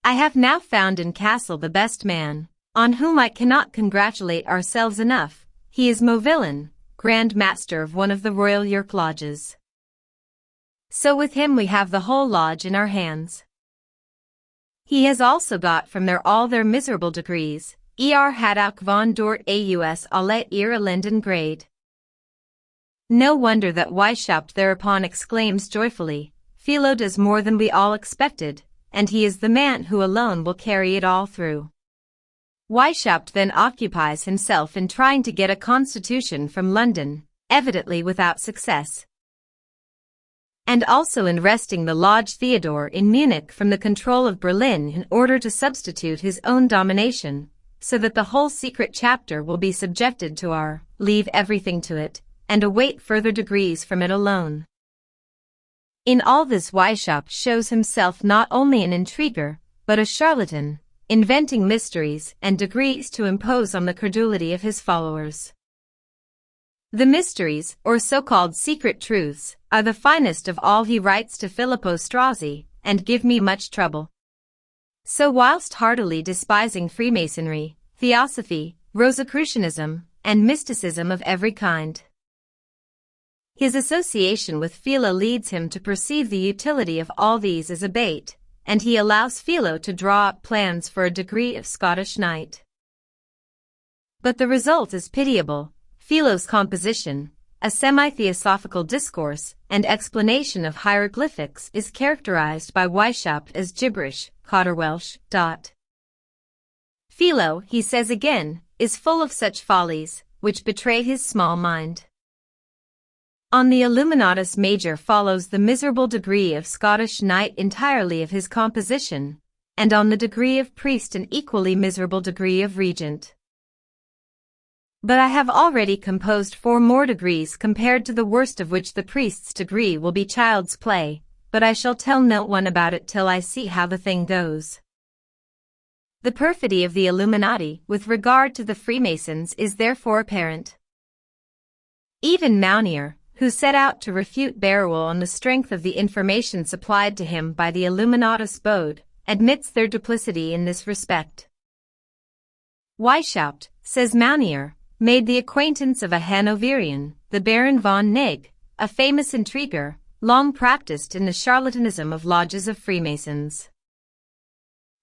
"I have now found in Castle the best man, on whom I cannot congratulate ourselves enough. He is Mauvillon, Grand Master of one of the Royal York Lodges. So with him we have the whole lodge in our hands. He has also got from there all their miserable degrees, had auch von dort aus alle ihre Linden grade." No wonder that Weishaupt thereupon exclaims joyfully, "Philo does more than we all expected, and he is the man who alone will carry it all through." Weishaupt then occupies himself in trying to get a constitution from London, evidently without success, and also in wresting the Lodge Theodore in Munich from the control of Berlin in order to substitute his own domination, so that the whole secret chapter will be subjected to our leave everything to it, and await further degrees from it alone. In all this Weishaupt shows himself not only an intriguer, but a charlatan, inventing mysteries and degrees to impose on the credulity of his followers. The mysteries, or so-called secret truths, are the finest of all he writes to Filippo Strozzi, and give me much trouble. So whilst heartily despising Freemasonry, Theosophy, Rosicrucianism, and mysticism of every kind, his association with Philo leads him to perceive the utility of all these as a bait, and he allows Philo to draw up plans for a degree of Scottish Knight. But the result is pitiable. Philo's composition, a semi-theosophical discourse and explanation of hieroglyphics, is characterized by Weishaupt as gibberish, Cotterwelsh. Philo, he says again, is full of such follies, which betray his small mind. On the Illuminatus Major follows the miserable degree of Scottish Knight entirely of his composition, and on the degree of priest an equally miserable degree of regent. But I have already composed 4 more degrees, compared to the worst of which the priest's degree will be child's play, but I shall tell no one about it till I see how the thing goes. The perfidy of the Illuminati with regard to the Freemasons is therefore apparent. Even Mounier, who set out to refute Barruel on the strength of the information supplied to him by the Illuminatus Bode, admits their duplicity in this respect. Weishaupt, says Mounier, made the acquaintance of a Hanoverian, the Baron von Neg, a famous intriguer, long practiced in the charlatanism of lodges of Freemasons.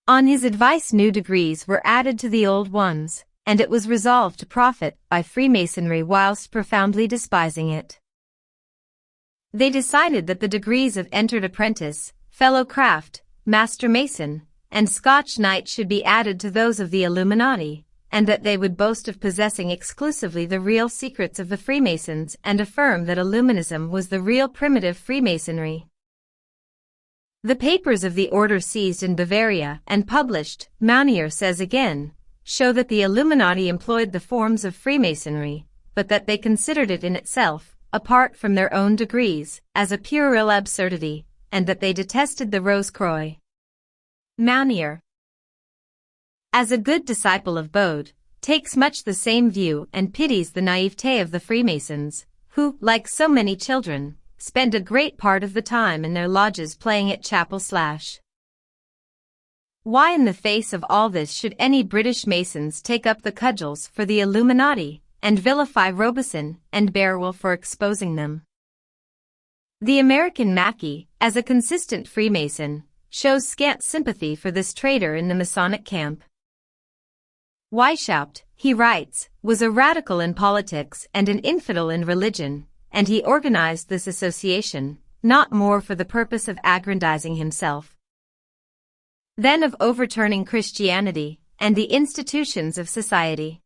On his advice new degrees were added to the old ones, and it was resolved to profit by Freemasonry whilst profoundly despising it. They decided that the degrees of entered apprentice, fellow craft, master mason, and Scotch knight should be added to those of the Illuminati, and that they would boast of possessing exclusively the real secrets of the Freemasons and affirm that Illuminism was the real primitive Freemasonry. The papers of the order seized in Bavaria and published, Mounier says again, show that the Illuminati employed the forms of Freemasonry, but that they considered it in itself, apart from their own degrees, as a puerile absurdity, and that they detested the Rose-Croix. Mounier, as a good disciple of Bode, takes much the same view and pities the naivete of the Freemasons, who, like so many children, spend a great part of the time in their lodges playing at chapel slash. Why in the face of all this should any British Masons take up the cudgels for the Illuminati, and vilify Robeson and Barruel for exposing them? The American Mackey, as a consistent Freemason, shows scant sympathy for this traitor in the Masonic camp. Weishaupt, he writes, was a radical in politics and an infidel in religion, and he organized this association, not more for the purpose of aggrandizing himself than of overturning Christianity and the institutions of society.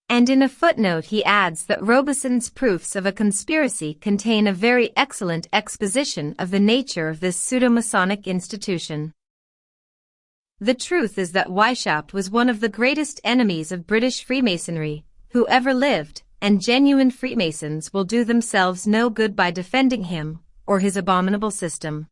And in a footnote he adds that Robeson's proofs of a conspiracy contain a very excellent exposition of the nature of this pseudo-Masonic institution. The truth is that Weishaupt was one of the greatest enemies of British Freemasonry, who ever lived, and genuine Freemasons will do themselves no good by defending him, or his abominable system.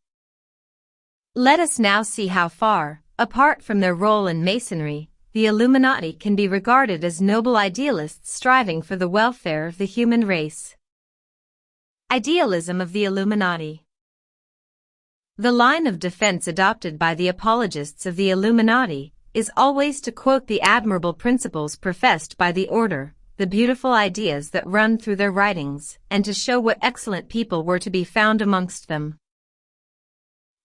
Let us now see how far, apart from their role in Masonry, the Illuminati can be regarded as noble idealists striving for the welfare of the human race. Idealism of the Illuminati. The line of defense adopted by the apologists of the Illuminati is always to quote the admirable principles professed by the order, the beautiful ideas that run through their writings, and to show what excellent people were to be found amongst them.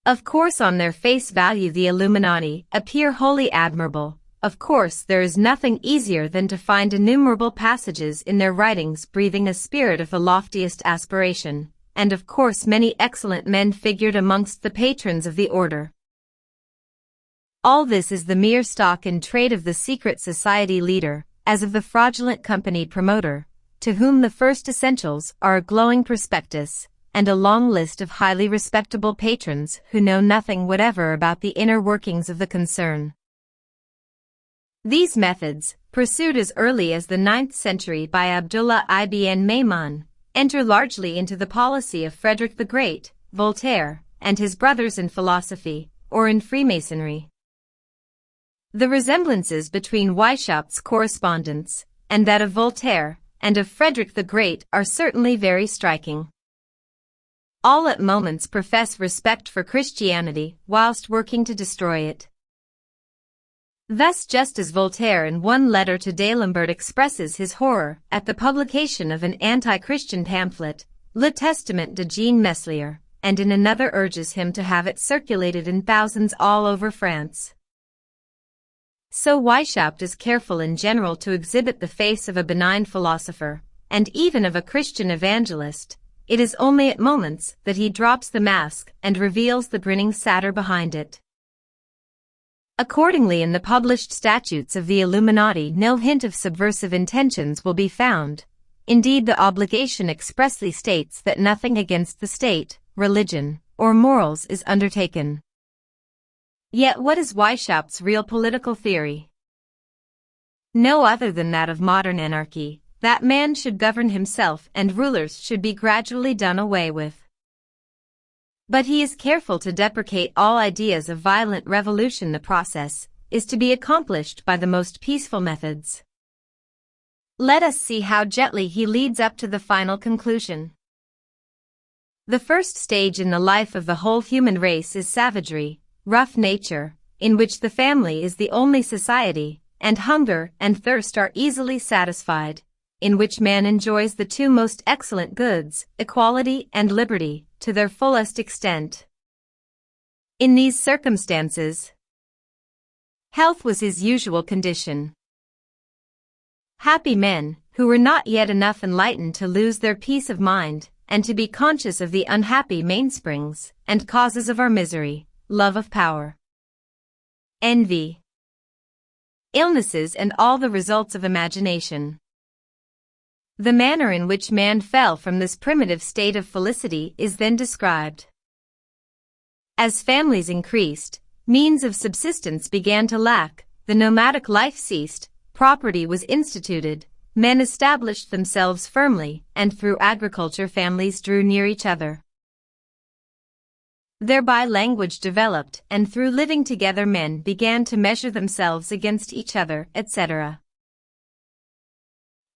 Of course, on their face value the Illuminati appear wholly admirable. Of course, there is nothing easier than to find innumerable passages in their writings breathing a spirit of the loftiest aspiration, and of course many excellent men figured amongst the patrons of the order. All this is the mere stock in trade of the secret society leader, as of the fraudulent company promoter, to whom the first essentials are a glowing prospectus, and a long list of highly respectable patrons who know nothing whatever about the inner workings of the concern. These methods, pursued as early as the 9th century by Abdullah ibn Maimon, enter largely into the policy of Frederick the Great, Voltaire, and his brothers in philosophy, or in Freemasonry. The resemblances between Weishaupt's correspondence, and that of Voltaire, and of Frederick the Great are certainly very striking. All at moments profess respect for Christianity whilst working to destroy it. Thus, just as Voltaire in one letter to D'Alembert expresses his horror at the publication of an anti-Christian pamphlet, Le Testament de Jean Meslier, and in another urges him to have it circulated in thousands all over France, so Weishaupt is careful in general to exhibit the face of a benign philosopher, and even of a Christian evangelist. It is only at moments that he drops the mask and reveals the grinning satyr behind it. Accordingly, in the published statutes of the Illuminati no hint of subversive intentions will be found. Indeed, the obligation expressly states that nothing against the state, religion, or morals is undertaken. Yet what is Weishaupt's real political theory? No other than that of modern anarchy, that man should govern himself and rulers should be gradually done away with. But he is careful to deprecate all ideas of violent revolution. The process is to be accomplished by the most peaceful methods. Let us see how gently he leads up to the final conclusion. The first stage in the life of the whole human race is savagery, rough nature, in which the family is the only society, and hunger and thirst are easily satisfied, in which man enjoys the two most excellent goods, equality and liberty, to their fullest extent. In these circumstances, health was his usual condition. Happy men, who were not yet enough enlightened to lose their peace of mind, and to be conscious of the unhappy mainsprings and causes of our misery, love of power, envy, illnesses and all the results of imagination. The manner in which man fell from this primitive state of felicity is then described. As families increased, means of subsistence began to lack, the nomadic life ceased, property was instituted, men established themselves firmly, and through agriculture families drew near each other. Thereby language developed, and through living together men began to measure themselves against each other, etc.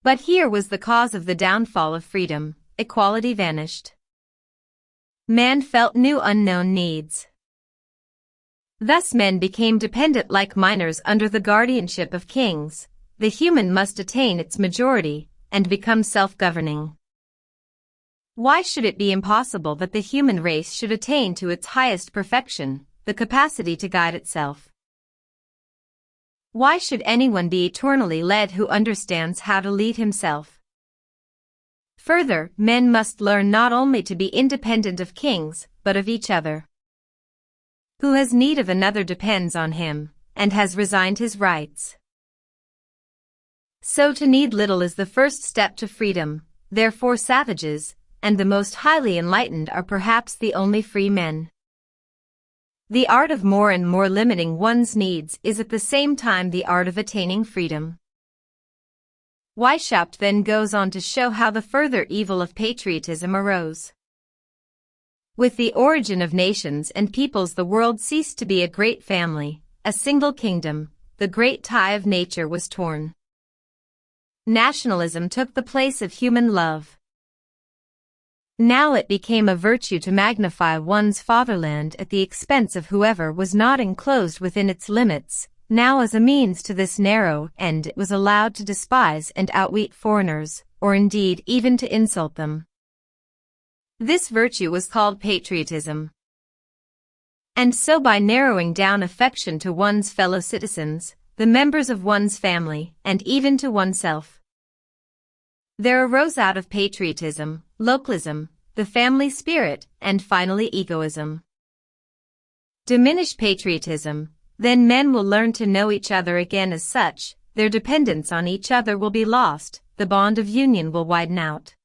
But here was the cause of the downfall of freedom: equality vanished. Man felt new unknown needs. Thus men became dependent like minors under the guardianship of kings. The human must attain its majority, and become self-governing. Why should it be impossible that the human race should attain to its highest perfection, the capacity to guide itself? Why should anyone be eternally led who understands how to lead himself? Further, men must learn not only to be independent of kings, but of each other. Who has need of another depends on him, and has resigned his rights. So to need little is the first step to freedom. Therefore savages, and the most highly enlightened, are perhaps the only free men. The art of more and more limiting one's needs is at the same time the art of attaining freedom. Weishaupt then goes on to show how the further evil of patriotism arose. With the origin of nations and peoples, the world ceased to be a great family, a single kingdom. The great tie of nature was torn. Nationalism took the place of human love. Now it became a virtue to magnify one's fatherland at the expense of whoever was not enclosed within its limits. Now as a means to this narrow end it was allowed to despise and outwit foreigners, or indeed even to insult them. This virtue was called patriotism. And so by narrowing down affection to one's fellow citizens, the members of one's family, and even to oneself, there arose out of patriotism, localism, the family spirit, and finally egoism. Diminish patriotism, then men will learn to know each other again as such, their dependence on each other will be lost, the bond of union will widen out.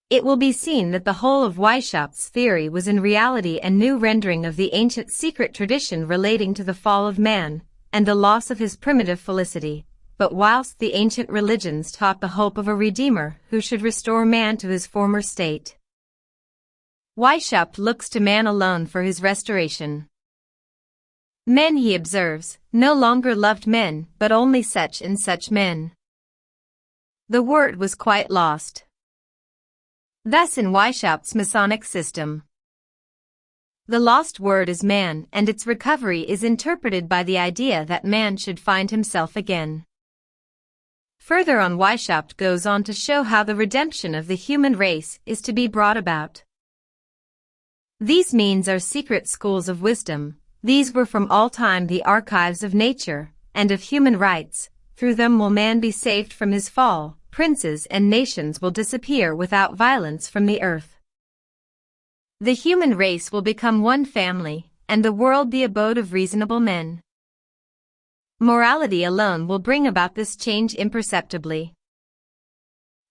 It will be seen that the whole of Weishaupt's theory was in reality a new rendering of the ancient secret tradition relating to the fall of man, and the loss of his primitive felicity. But whilst the ancient religions taught the hope of a Redeemer who should restore man to his former state, Weishaupt looks to man alone for his restoration. Men, he observes, no longer loved men, but only such and such men. The word was quite lost. Thus in Weishaupt's Masonic system, the lost word is man, and its recovery is interpreted by the idea that man should find himself again. Further on, Weishaupt goes on to show how the redemption of the human race is to be brought about. These means are secret schools of wisdom. These were from all time the archives of nature, and of human rights. Through them will man be saved from his fall. Princes and nations will disappear without violence from the earth. The human race will become one family, and the world the abode of reasonable men. Morality alone will bring about this change imperceptibly.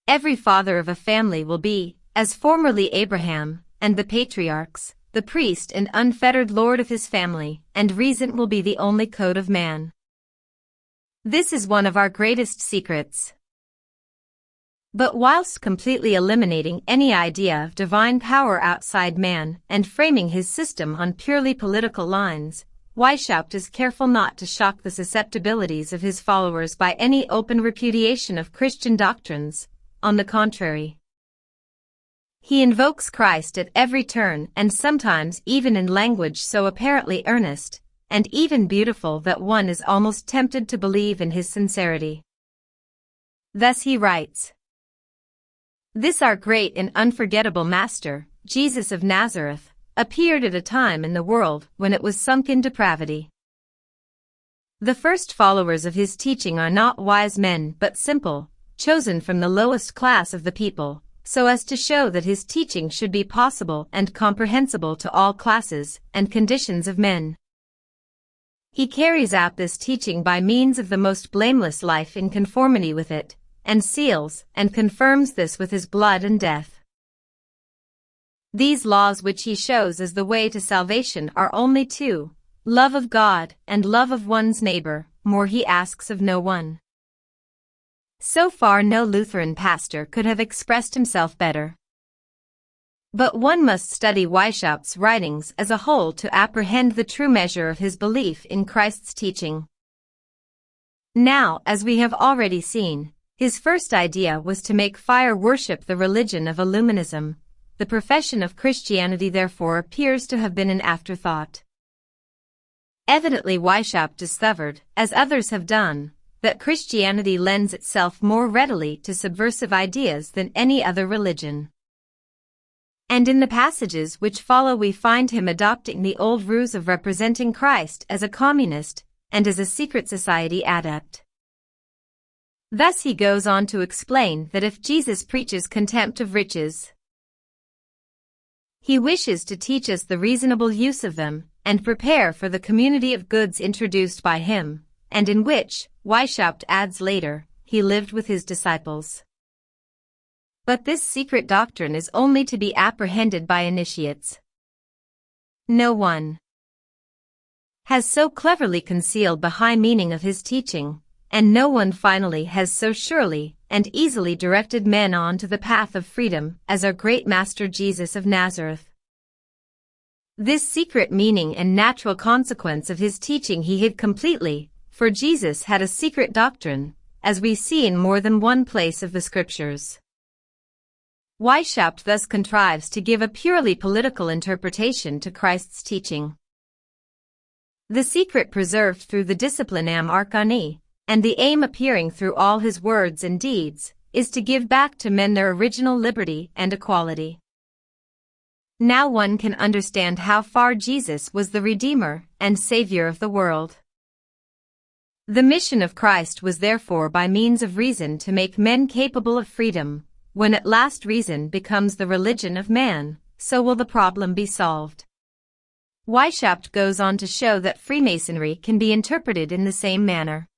Every father of a family will be, as formerly Abraham, and the patriarchs, the priest and unfettered lord of his family, and reason will be the only code of man. This is one of our greatest secrets. But whilst completely eliminating any idea of divine power outside man and framing his system on purely political lines, Weishaupt is careful not to shock the susceptibilities of his followers by any open repudiation of Christian doctrines. On the contrary, he invokes Christ at every turn, and sometimes even in language so apparently earnest and even beautiful that one is almost tempted to believe in his sincerity. Thus he writes, "This our great and unforgettable Master, Jesus of Nazareth, appeared at a time in the world when it was sunk in depravity. The first followers of his teaching are not wise men but simple, chosen from the lowest class of the people, so as to show that his teaching should be possible and comprehensible to all classes and conditions of men. He carries out this teaching by means of the most blameless life in conformity with it, and seals and confirms this with his blood and death. These laws which he shows as the way to salvation are only two, love of God and love of one's neighbor, more he asks of no one." So far no Lutheran pastor could have expressed himself better. But one must study Weishaupt's writings as a whole to apprehend the true measure of his belief in Christ's teaching. Now, as we have already seen, his first idea was to make fire worship the religion of Illuminism. The profession of Christianity therefore appears to have been an afterthought. Evidently Weishaupt discovered, as others have done, that Christianity lends itself more readily to subversive ideas than any other religion. And in the passages which follow we find him adopting the old ruse of representing Christ as a communist and as a secret society adept. Thus he goes on to explain that if Jesus preaches contempt of riches, he wishes to teach us the reasonable use of them, and prepare for the community of goods introduced by him, and in which, Weishaupt adds later, he lived with his disciples. But this secret doctrine is only to be apprehended by initiates. No one has so cleverly concealed the high meaning of his teaching, and no one finally has so surely and easily directed men on to the path of freedom as our great Master Jesus of Nazareth. This secret meaning and natural consequence of his teaching he hid completely, for Jesus had a secret doctrine, as we see in more than one place of the Scriptures. Weishaupt thus contrives to give a purely political interpretation to Christ's teaching. The secret preserved through the discipline am archani, and the aim appearing through all his words and deeds, is to give back to men their original liberty and equality. Now one can understand how far Jesus was the Redeemer and Savior of the world. The mission of Christ was therefore by means of reason to make men capable of freedom. When at last reason becomes the religion of man, so will the problem be solved. Weishaupt goes on to show that Freemasonry can be interpreted in the same manner.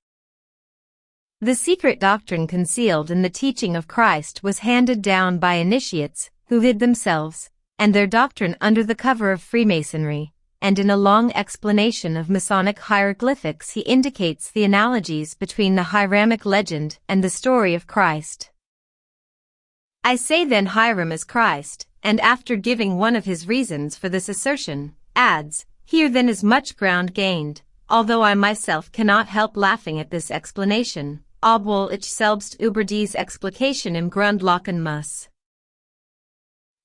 The secret doctrine concealed in the teaching of Christ was handed down by initiates who hid themselves and their doctrine under the cover of Freemasonry, and in a long explanation of Masonic hieroglyphics he indicates the analogies between the Hiramic legend and the story of Christ. I say then Hiram is Christ, and after giving one of his reasons for this assertion, adds, "Here then is much ground gained, although I myself cannot help laughing at this explanation, obwohl ich selbst über diese Explikation im Grund lachen muss."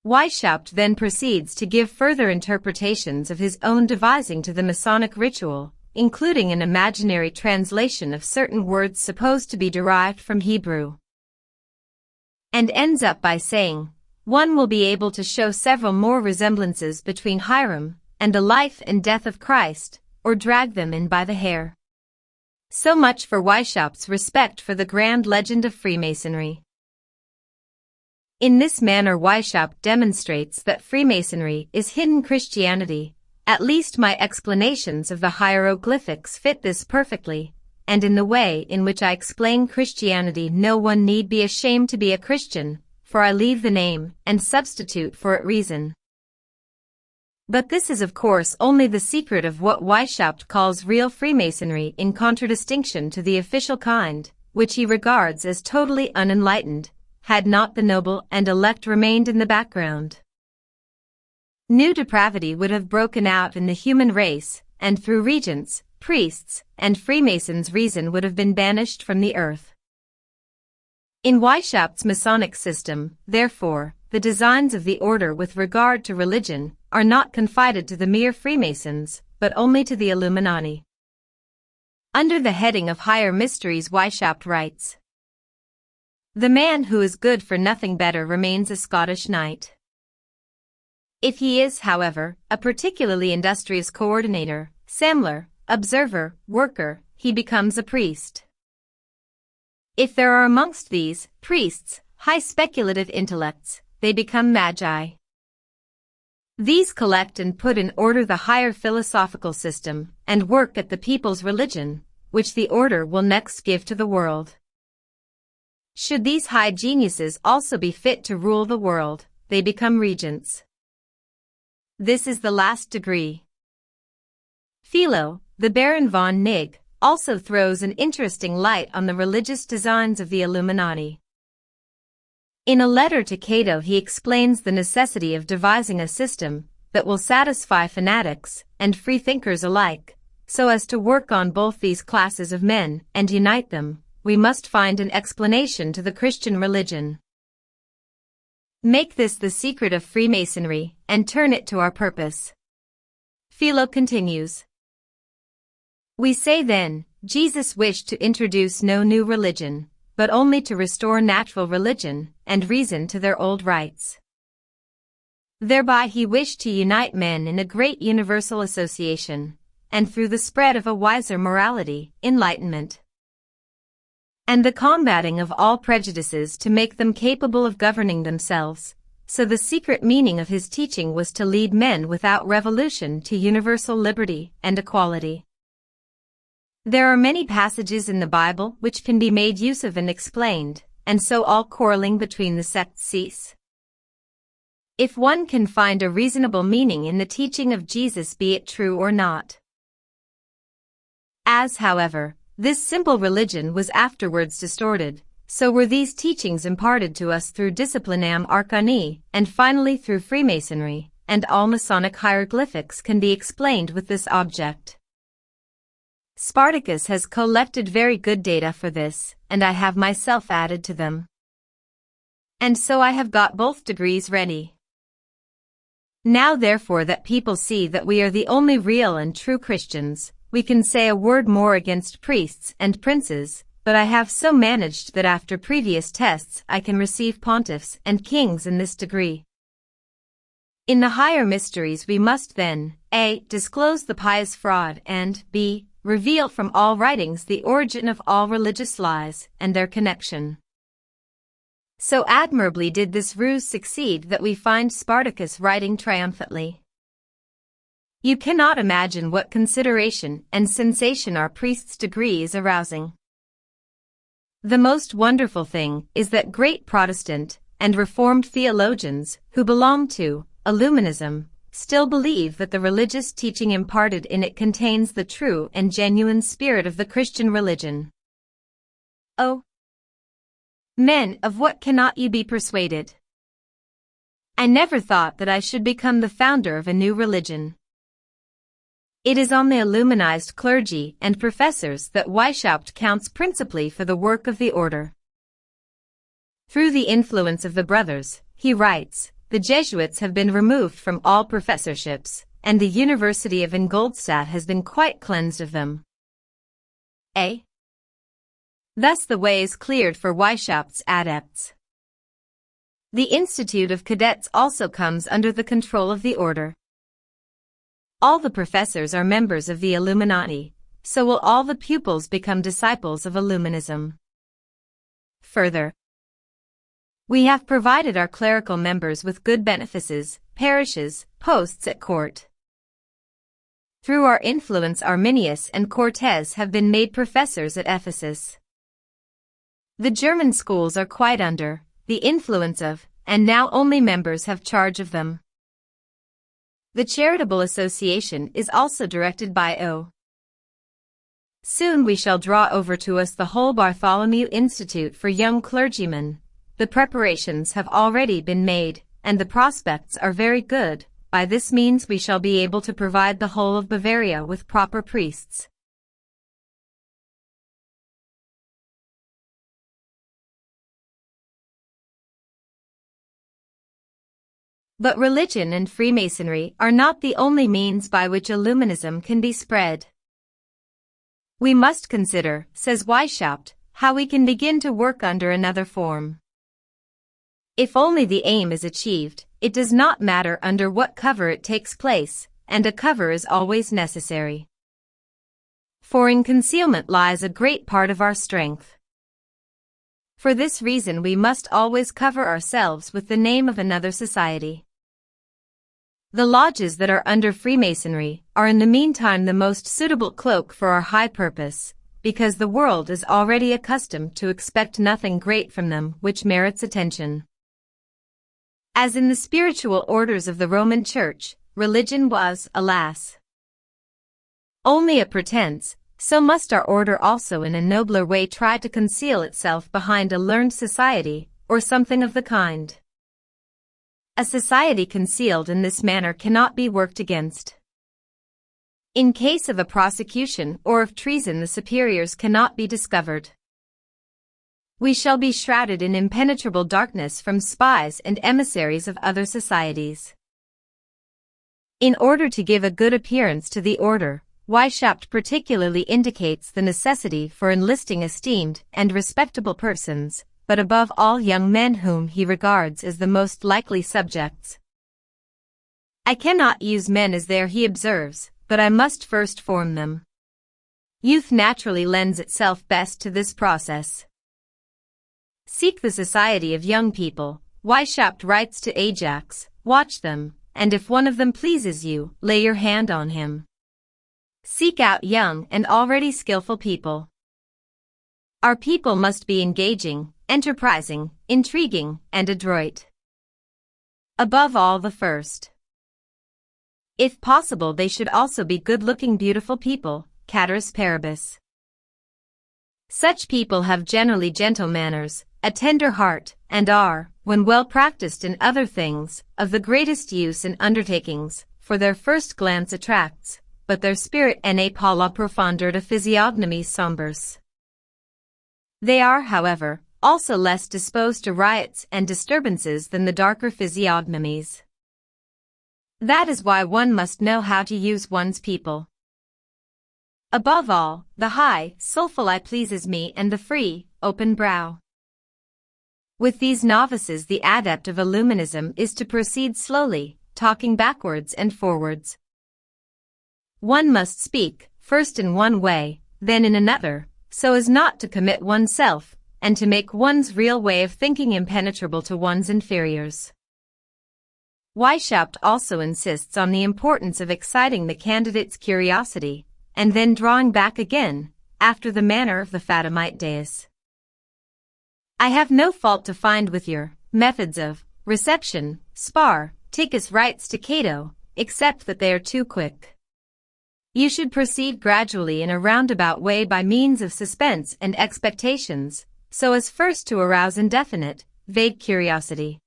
Weishaupt then proceeds to give further interpretations of his own devising to the Masonic ritual, including an imaginary translation of certain words supposed to be derived from Hebrew. And ends up by saying, one will be able to show several more resemblances between Hiram and the life and death of Christ, or drag them in by the hair. So much for Weishaupt's respect for the grand legend of Freemasonry. In this manner Weishaupt demonstrates that Freemasonry is hidden Christianity. At least my explanations of the hieroglyphics fit this perfectly, and in the way in which I explain Christianity no one need be ashamed to be a Christian, for I leave the name and substitute for it reason. But this is of course only the secret of what Weishaupt calls real Freemasonry, in contradistinction to the official kind, which he regards as totally unenlightened, had not the noble and elect remained in the background. New depravity would have broken out in the human race, and through regents, priests, and Freemasons reason would have been banished from the earth. In Weishaupt's Masonic system, therefore, the designs of the order with regard to religion are not confided to the mere Freemasons, but only to the Illuminati. Under the heading of Higher Mysteries, Weishaupt writes, "The man who is good for nothing better remains a Scottish knight. If he is, however, a particularly industrious coordinator, sampler, observer, worker, he becomes a priest. If there are amongst these priests high speculative intellects, they become magi. These collect and put in order the higher philosophical system and work at the people's religion, which the order will next give to the world. Should these high geniuses also be fit to rule the world, they become regents. This is the last degree." Philo, the Baron von Nigg, also throws an interesting light on the religious designs of the Illuminati. In a letter to Cato he explains the necessity of devising a system that will satisfy fanatics and freethinkers alike. So as to work on both these classes of men and unite them, we must find an explanation to the Christian religion. Make this the secret of Freemasonry, and turn it to our purpose. Philo continues, "We say then, Jesus wished to introduce no new religion, but only to restore natural religion and reason to their old rights. Thereby he wished to unite men in a great universal association, and through the spread of a wiser morality, enlightenment, and the combating of all prejudices to make them capable of governing themselves. So the secret meaning of his teaching was to lead men without revolution to universal liberty and equality." There are many passages in the Bible which can be made use of and explained, and so all quarreling between the sects cease. If one can find a reasonable meaning in the teaching of Jesus, be it true or not. As, however, this simple religion was afterwards distorted, so were these teachings imparted to us through Disciplinam Arcani, and finally through Freemasonry, and all Masonic hieroglyphics can be explained with this object. Spartacus has collected very good data for this, and I have myself added to them. And so I have got both degrees ready. Now therefore that people see that we are the only real and true Christians, we can say a word more against priests and princes, but I have so managed that after previous tests I can receive pontiffs and kings in this degree. In the higher mysteries we must then, a. disclose the pious fraud, and b. reveal from all writings the origin of all religious lies and their connection. So admirably did this ruse succeed that we find Spartacus writing triumphantly. You cannot imagine what consideration and sensation our priest's degree is arousing. The most wonderful thing is that great Protestant and Reformed theologians who belong to Illuminism still believe that the religious teaching imparted in it contains the true and genuine spirit of the Christian religion. Oh, men, of what cannot you be persuaded? I never thought that I should become the founder of a new religion. It is on the Illuminized clergy and professors that Weishaupt counts principally for the work of the order. Through the influence of the brothers, he writes, the Jesuits have been removed from all professorships, and the University of Ingolstadt has been quite cleansed of them. A. Thus the way is cleared for Weishaupt's adepts. The Institute of Cadets also comes under the control of the order. All the professors are members of the Illuminati, so will all the pupils become disciples of Illuminism. Further, we have provided our clerical members with good benefices, parishes, posts at court. Through our influence Arminius and Cortes have been made professors at Ephesus. The German schools are quite under the influence of, and now only members have charge of them. The charitable association is also directed by O. Soon we shall draw over to us the whole Bartholomew Institute for young clergymen. The preparations have already been made, and the prospects are very good. By this means we shall be able to provide the whole of Bavaria with proper priests. But religion and Freemasonry are not the only means by which Illuminism can be spread. We must consider, says Weishaupt, how we can begin to work under another form. If only the aim is achieved, it does not matter under what cover it takes place, and a cover is always necessary. For in concealment lies a great part of our strength. For this reason we must always cover ourselves with the name of another society. The lodges that are under Freemasonry are in the meantime the most suitable cloak for our high purpose, because the world is already accustomed to expect nothing great from them which merits attention. As in the spiritual orders of the Roman Church, religion was, alas, only a pretense, so must our order also in a nobler way try to conceal itself behind a learned society, or something of the kind. A society concealed in this manner cannot be worked against. In case of a prosecution or of treason the superiors cannot be discovered. We shall be shrouded in impenetrable darkness from spies and emissaries of other societies. In order to give a good appearance to the order, Weishaupt particularly indicates the necessity for enlisting esteemed and respectable persons, but above all young men whom he regards as the most likely subjects. I cannot use men as there, he observes, but I must first form them. Youth naturally lends itself best to this process. Seek the society of young people, Weishaupt writes to Ajax, watch them, and if one of them pleases you, lay your hand on him. Seek out young and already skillful people. Our people must be engaging, enterprising, intriguing, and adroit. Above all the first. If possible they should also be good-looking beautiful people, cateris paribus. Such people have generally gentle manners, a tender heart, and are, when well practiced in other things, of the greatest use in undertakings, for their first glance attracts, but their spirit n'est pas la profondeur de physiognomie sombres. They are, however, also less disposed to riots and disturbances than the darker physiognomies. That is why one must know how to use one's people. Above all, the high, soulful eye pleases me and the free, open brow. With these novices the adept of Illuminism is to proceed slowly, talking backwards and forwards. One must speak, first in one way, then in another, so as not to commit oneself, and to make one's real way of thinking impenetrable to one's inferiors. Weishaupt also insists on the importance of exciting the candidate's curiosity, and then drawing back again, after the manner of the Fatimite deist. I have no fault to find with your methods of reception, Spartacus writes to Cato, except that they are too quick. You should proceed gradually in a roundabout way by means of suspense and expectations, so as first to arouse indefinite, vague curiosity.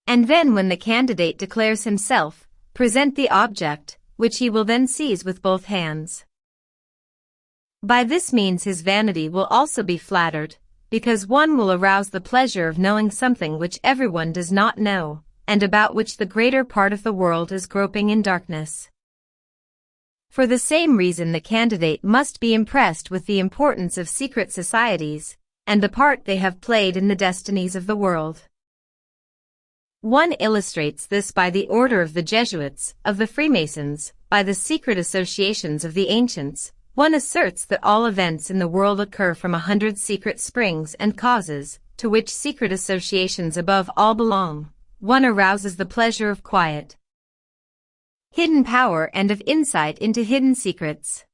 And then when the candidate declares himself, present the object, which he will then seize with both hands. By this means his vanity will also be flattered, because one will arouse the pleasure of knowing something which everyone does not know, and about which the greater part of the world is groping in darkness. For the same reason the candidate must be impressed with the importance of secret societies, and the part they have played in the destinies of the world. One illustrates this by the order of the Jesuits, of the Freemasons, by the secret associations of the ancients. One asserts that all events in the world occur from 100 secret springs and causes, to which secret associations above all belong. One arouses the pleasure of quiet, hidden power and of insight into hidden secrets.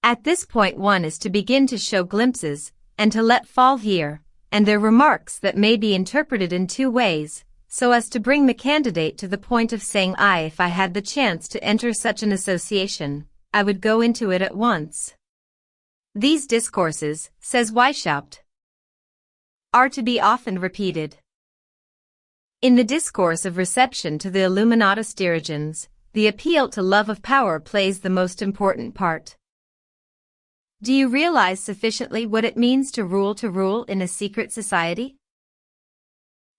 At this point one is to begin to show glimpses, and to let fall here and there remarks that may be interpreted in two ways, so as to bring the candidate to the point of saying if I had the chance to enter such an association, I would go into it at once. These discourses, says Weishaupt, are to be often repeated. In the discourse of reception to the Illuminatus dirigens, the appeal to love of power plays the most important part. Do you realize sufficiently what it means to rule in a secret society?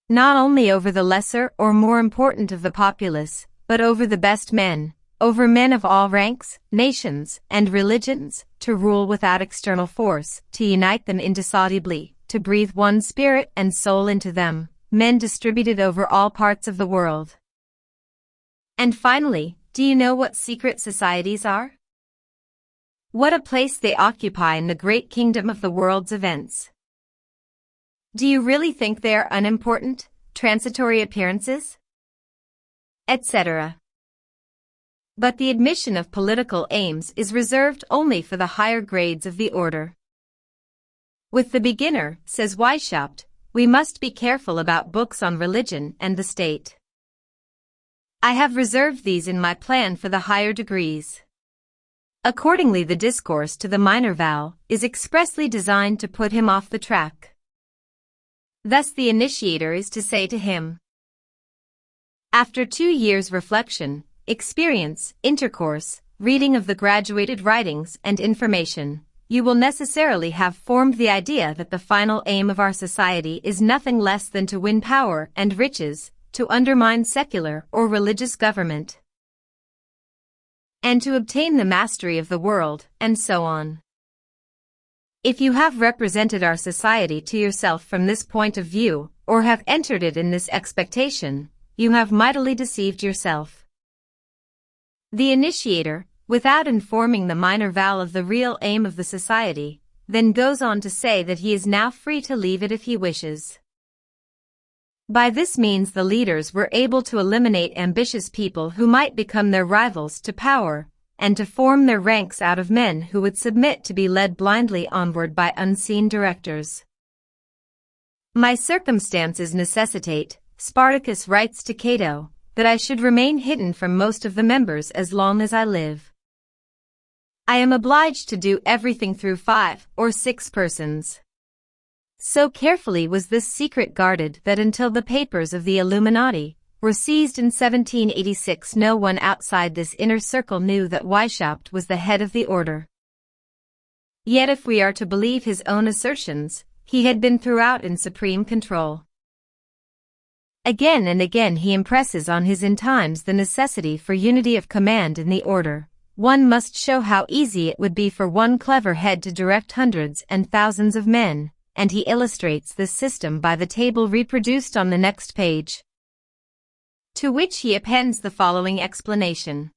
Not only over the lesser or more important of the populace, but over the best men, over men of all ranks, nations, and religions, to rule without external force, to unite them indissolubly, to breathe one spirit and soul into them, men distributed over all parts of the world. And finally, do you know what secret societies are? What a place they occupy in the great kingdom of the world's events. Do you really think they are unimportant, transitory appearances? Etc. But the admission of political aims is reserved only for the higher grades of the order. With the beginner, says Weishaupt, we must be careful about books on religion and the state. I have reserved these in my plan for the higher degrees. Accordingly, the discourse to the minor Val is expressly designed to put him off the track. Thus the initiator is to say to him, after 2 years' reflection, experience, intercourse, reading of the graduated writings and information, you will necessarily have formed the idea that the final aim of our society is nothing less than to win power and riches, to undermine secular or religious government, and to obtain the mastery of the world, and so on. If you have represented our society to yourself from this point of view, or have entered it in this expectation, you have mightily deceived yourself. The initiator, without informing the minor Val of the real aim of the society, then goes on to say that he is now free to leave it if he wishes. By this means the leaders were able to eliminate ambitious people who might become their rivals to power, and to form their ranks out of men who would submit to be led blindly onward by unseen directors. My circumstances necessitate, Spartacus writes to Cato, that I should remain hidden from most of the members as long as I live. I am obliged to do everything through 5 or 6 persons. So carefully was this secret guarded that until the papers of the Illuminati were seized in 1786 no one outside this inner circle knew that Weishaupt was the head of the order. Yet if we are to believe his own assertions, he had been throughout in supreme control. Again and again he impresses on his in times the necessity for unity of command in the order. One must show how easy it would be for one clever head to direct hundreds and thousands of men, and he illustrates this system by the table reproduced on the next page, to which he appends the following explanation.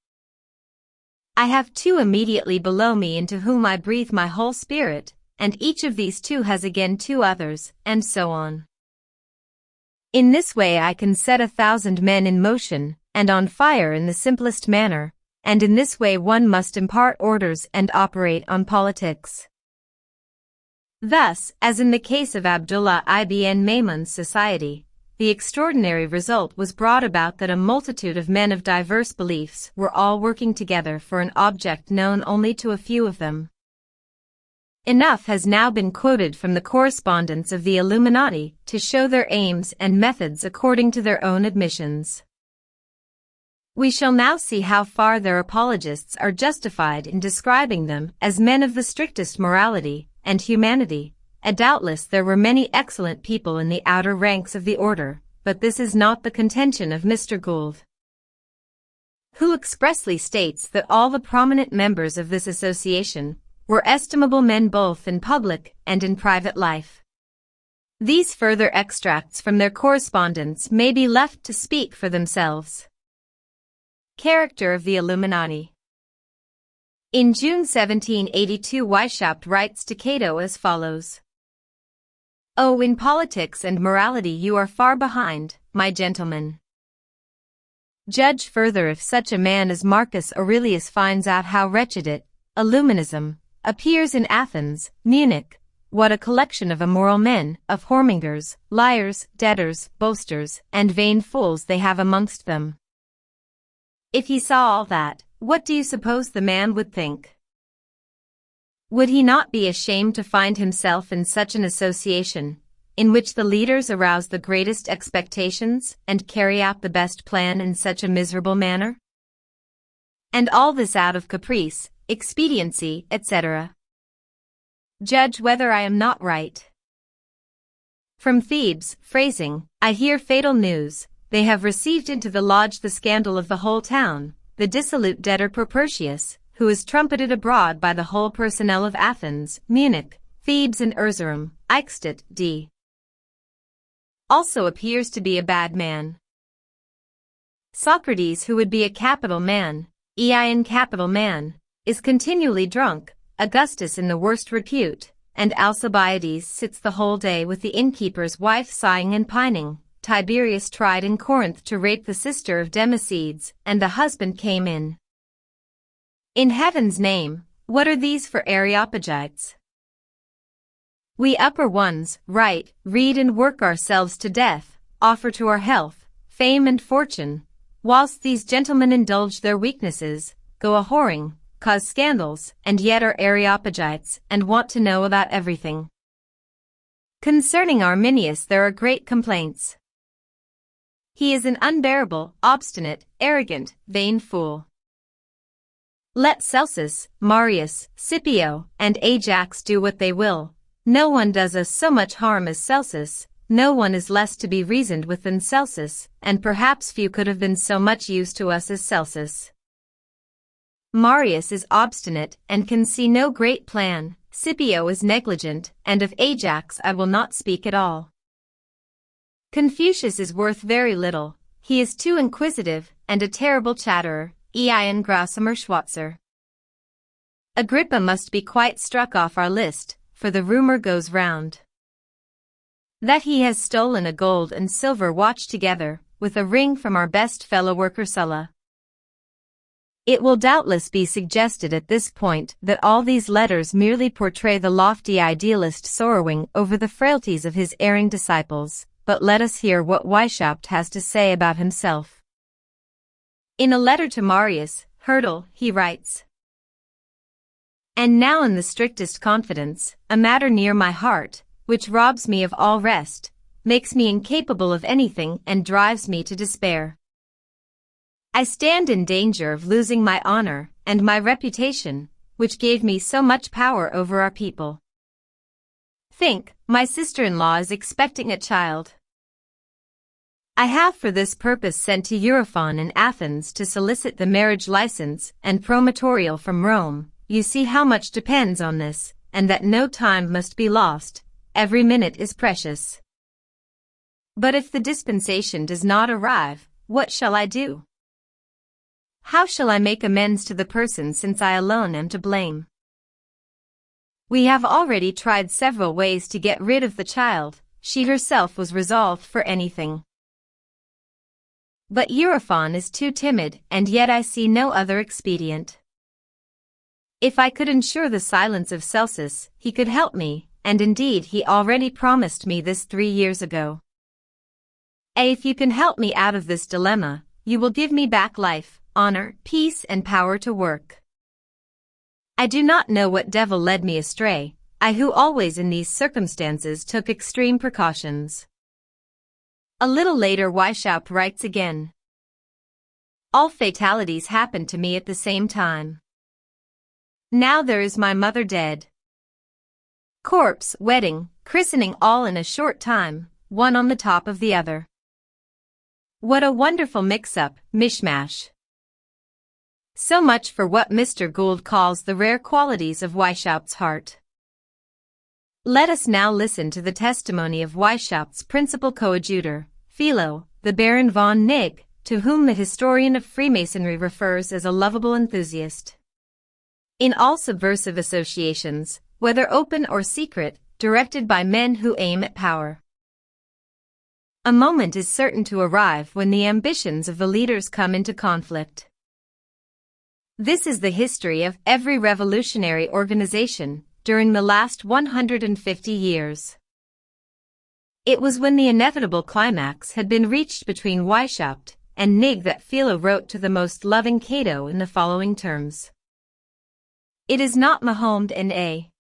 I have 2 immediately below me into whom I breathe my whole spirit, and each of these 2 has again 2 others, and so on. In this way I can set 1,000 men in motion, and on fire in the simplest manner, and in this way one must impart orders and operate on politics. Thus, as in the case of Abdullah ibn Maymun's society, the extraordinary result was brought about that a multitude of men of diverse beliefs were all working together for an object known only to a few of them. Enough has now been quoted from the correspondence of the Illuminati to show their aims and methods according to their own admissions. We shall now see how far their apologists are justified in describing them as men of the strictest morality and humanity, and doubtless there were many excellent people in the outer ranks of the order, but this is not the contention of Mr. Gould, who expressly states that all the prominent members of this association were estimable men both in public and in private life. These further extracts from their correspondence may be left to speak for themselves. Character of the Illuminati. In June 1782 Weishaupt writes to Cato as follows. Oh, in politics and morality you are far behind, my gentlemen. Judge further if such a man as Marcus Aurelius finds out how wretched it, Illuminism, appears in Athens, Munich, what a collection of immoral men, of whoremongers, liars, debtors, boasters, and vain fools they have amongst them. If he saw all that, what do you suppose the man would think? Would he not be ashamed to find himself in such an association, in which the leaders arouse the greatest expectations and carry out the best plan in such a miserable manner? And all this out of caprice, expediency, etc. Judge whether I am not right. From Thebes, phrasing, I hear fatal news. They have received into the lodge the scandal of the whole town, the dissolute debtor Propertius, who is trumpeted abroad by the whole personnel of Athens, Munich, Thebes and Erzerum, Eichstätt, d. Also appears to be a bad man. Socrates, who would be a capital man, Ion capital man, is continually drunk, Augustus in the worst repute, and Alcibiades sits the whole day with the innkeeper's wife sighing and pining. Tiberius tried in Corinth to rape the sister of Democedes, and the husband came in. In heaven's name, what are these for Areopagites? We upper ones, write, read and work ourselves to death, offer to our health, fame and fortune, whilst these gentlemen indulge their weaknesses, go a-whoring, cause scandals, and yet are Areopagites, and want to know about everything. Concerning Arminius there are great complaints. He is an unbearable, obstinate, arrogant, vain fool. Let Celsus, Marius, Scipio, and Ajax do what they will, no one does us so much harm as Celsus, no one is less to be reasoned with than Celsus, and perhaps few could have been so much use to us as Celsus. Marius is obstinate and can see no great plan, Scipio is negligent, and of Ajax I will not speak at all. Confucius is worth very little, he is too inquisitive, and a terrible chatterer, Ion grausamer Schwatzer. Agrippa must be quite struck off our list, for the rumor goes round that he has stolen a gold and silver watch together, with a ring from our best fellow worker Sulla. It will doubtless be suggested at this point that all these letters merely portray the lofty idealist sorrowing over the frailties of his erring disciples, but let us hear what Weishaupt has to say about himself. In a letter to Marius, Hyrtl, he writes, And now in the strictest confidence, a matter near my heart, which robs me of all rest, makes me incapable of anything and drives me to despair. I stand in danger of losing my honor and my reputation, which gave me so much power over our people. Think, my sister-in-law is expecting a child. I have for this purpose sent to Eurofon in Athens to solicit the marriage license and promotorial from Rome. You see how much depends on this, and that no time must be lost, every minute is precious. But if the dispensation does not arrive, what shall I do? How shall I make amends to the person since I alone am to blame? We have already tried several ways to get rid of the child, she herself was resolved for anything. But Eurofon is too timid, and yet I see no other expedient. If I could ensure the silence of Celsus, he could help me, and indeed he already promised me this 3 years ago. If you can help me out of this dilemma, you will give me back life, honor, peace and power to work. I do not know what devil led me astray, I who always in these circumstances took extreme precautions. A little later Weishaupt writes again. All fatalities happened to me at the same time. Now there is my mother dead. Corpse, wedding, christening all in a short time, one on the top of the other. What a wonderful mix-up, mishmash. So much for what Mr. Gould calls the rare qualities of Weishaupt's heart. Let us now listen to the testimony of Weishaupt's principal coadjutor, Philo, the Baron von Nigg, to whom the historian of Freemasonry refers as a lovable enthusiast. In all subversive associations, whether open or secret, directed by men who aim at power, a moment is certain to arrive when the ambitions of the leaders come into conflict. This is the history of every revolutionary organization, during the last 150 years. It was when the inevitable climax had been reached between Weishaupt and Nig that Philo wrote to the most loving Cato in the following terms. It is not Mahomet and A.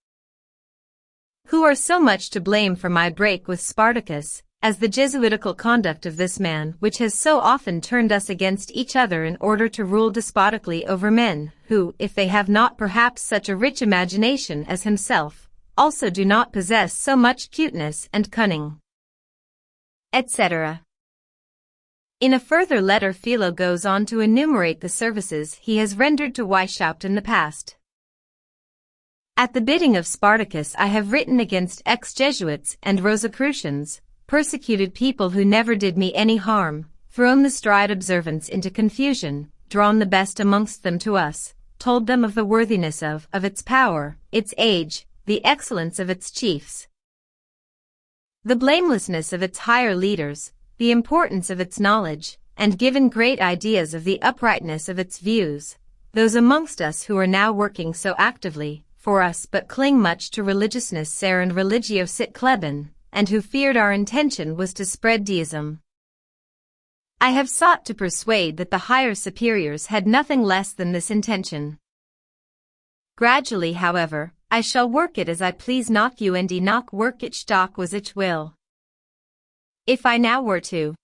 who are so much to blame for my break with Spartacus, as the Jesuitical conduct of this man which has so often turned us against each other in order to rule despotically over men, who, if they have not perhaps such a rich imagination as himself, also do not possess so much cuteness and cunning, etc. In a further letter Philo goes on to enumerate the services he has rendered to Weishaupt in the past. At the bidding of Spartacus I have written against ex-Jesuits and Rosicrucians, persecuted people who never did me any harm, thrown the stride observance into confusion, drawn the best amongst them to us, told them of the worthiness of its power, its age, the excellence of its chiefs, the blamelessness of its higher leaders, the importance of its knowledge, and given great ideas of the uprightness of its views, those amongst us who are now working so actively for us but cling much to religiousness ser and religio sit kleben, and who feared our intention was to spread deism. I have sought to persuade that the higher superiors had nothing less than this intention. Gradually, however, I shall work it as I please, knock you and knock work it stock was ich will. If I now were to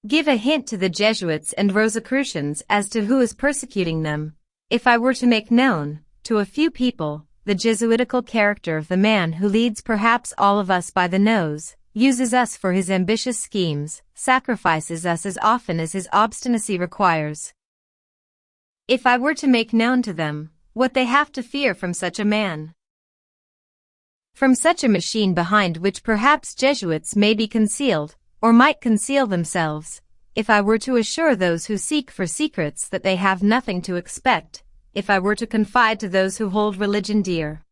give a hint to the Jesuits and Rosicrucians as to who is persecuting them, if I were to make known, to a few people, the Jesuitical character of the man who leads perhaps all of us by the nose, uses us for his ambitious schemes, sacrifices us as often as his obstinacy requires. If I were to make known to them what they have to fear from such a man, from such a machine behind which perhaps Jesuits may be concealed, or might conceal themselves, if I were to assure those who seek for secrets that they have nothing to expect, if I were to confide to those who hold religion dear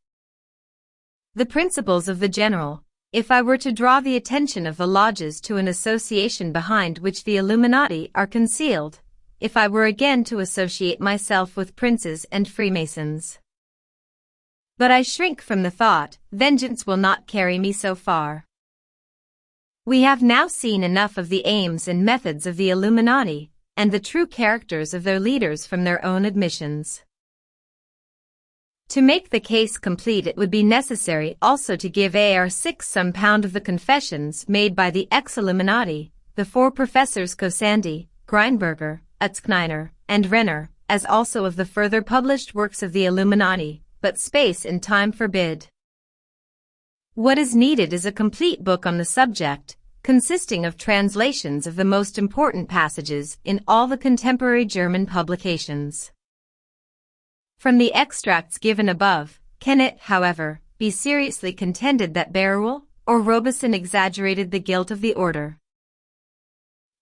the principles of the general, if I were to draw the attention of the lodges to an association behind which the Illuminati are concealed, if I were again to associate myself with princes and Freemasons. But I shrink from the thought, vengeance will not carry me so far. We have now seen enough of the aims and methods of the Illuminati, and the true characters of their leaders from their own admissions. To make the case complete it would be necessary also to give some pound of the confessions made by the ex-Illuminati, the four professors Cosandi, Greinberger, Utzkneiner, and Renner, as also of the further published works of the Illuminati, but space and time forbid. What is needed is a complete book on the subject, consisting of translations of the most important passages in all the contemporary German publications. From the extracts given above, can it, however, be seriously contended that Beruel or Robeson exaggerated the guilt of the order?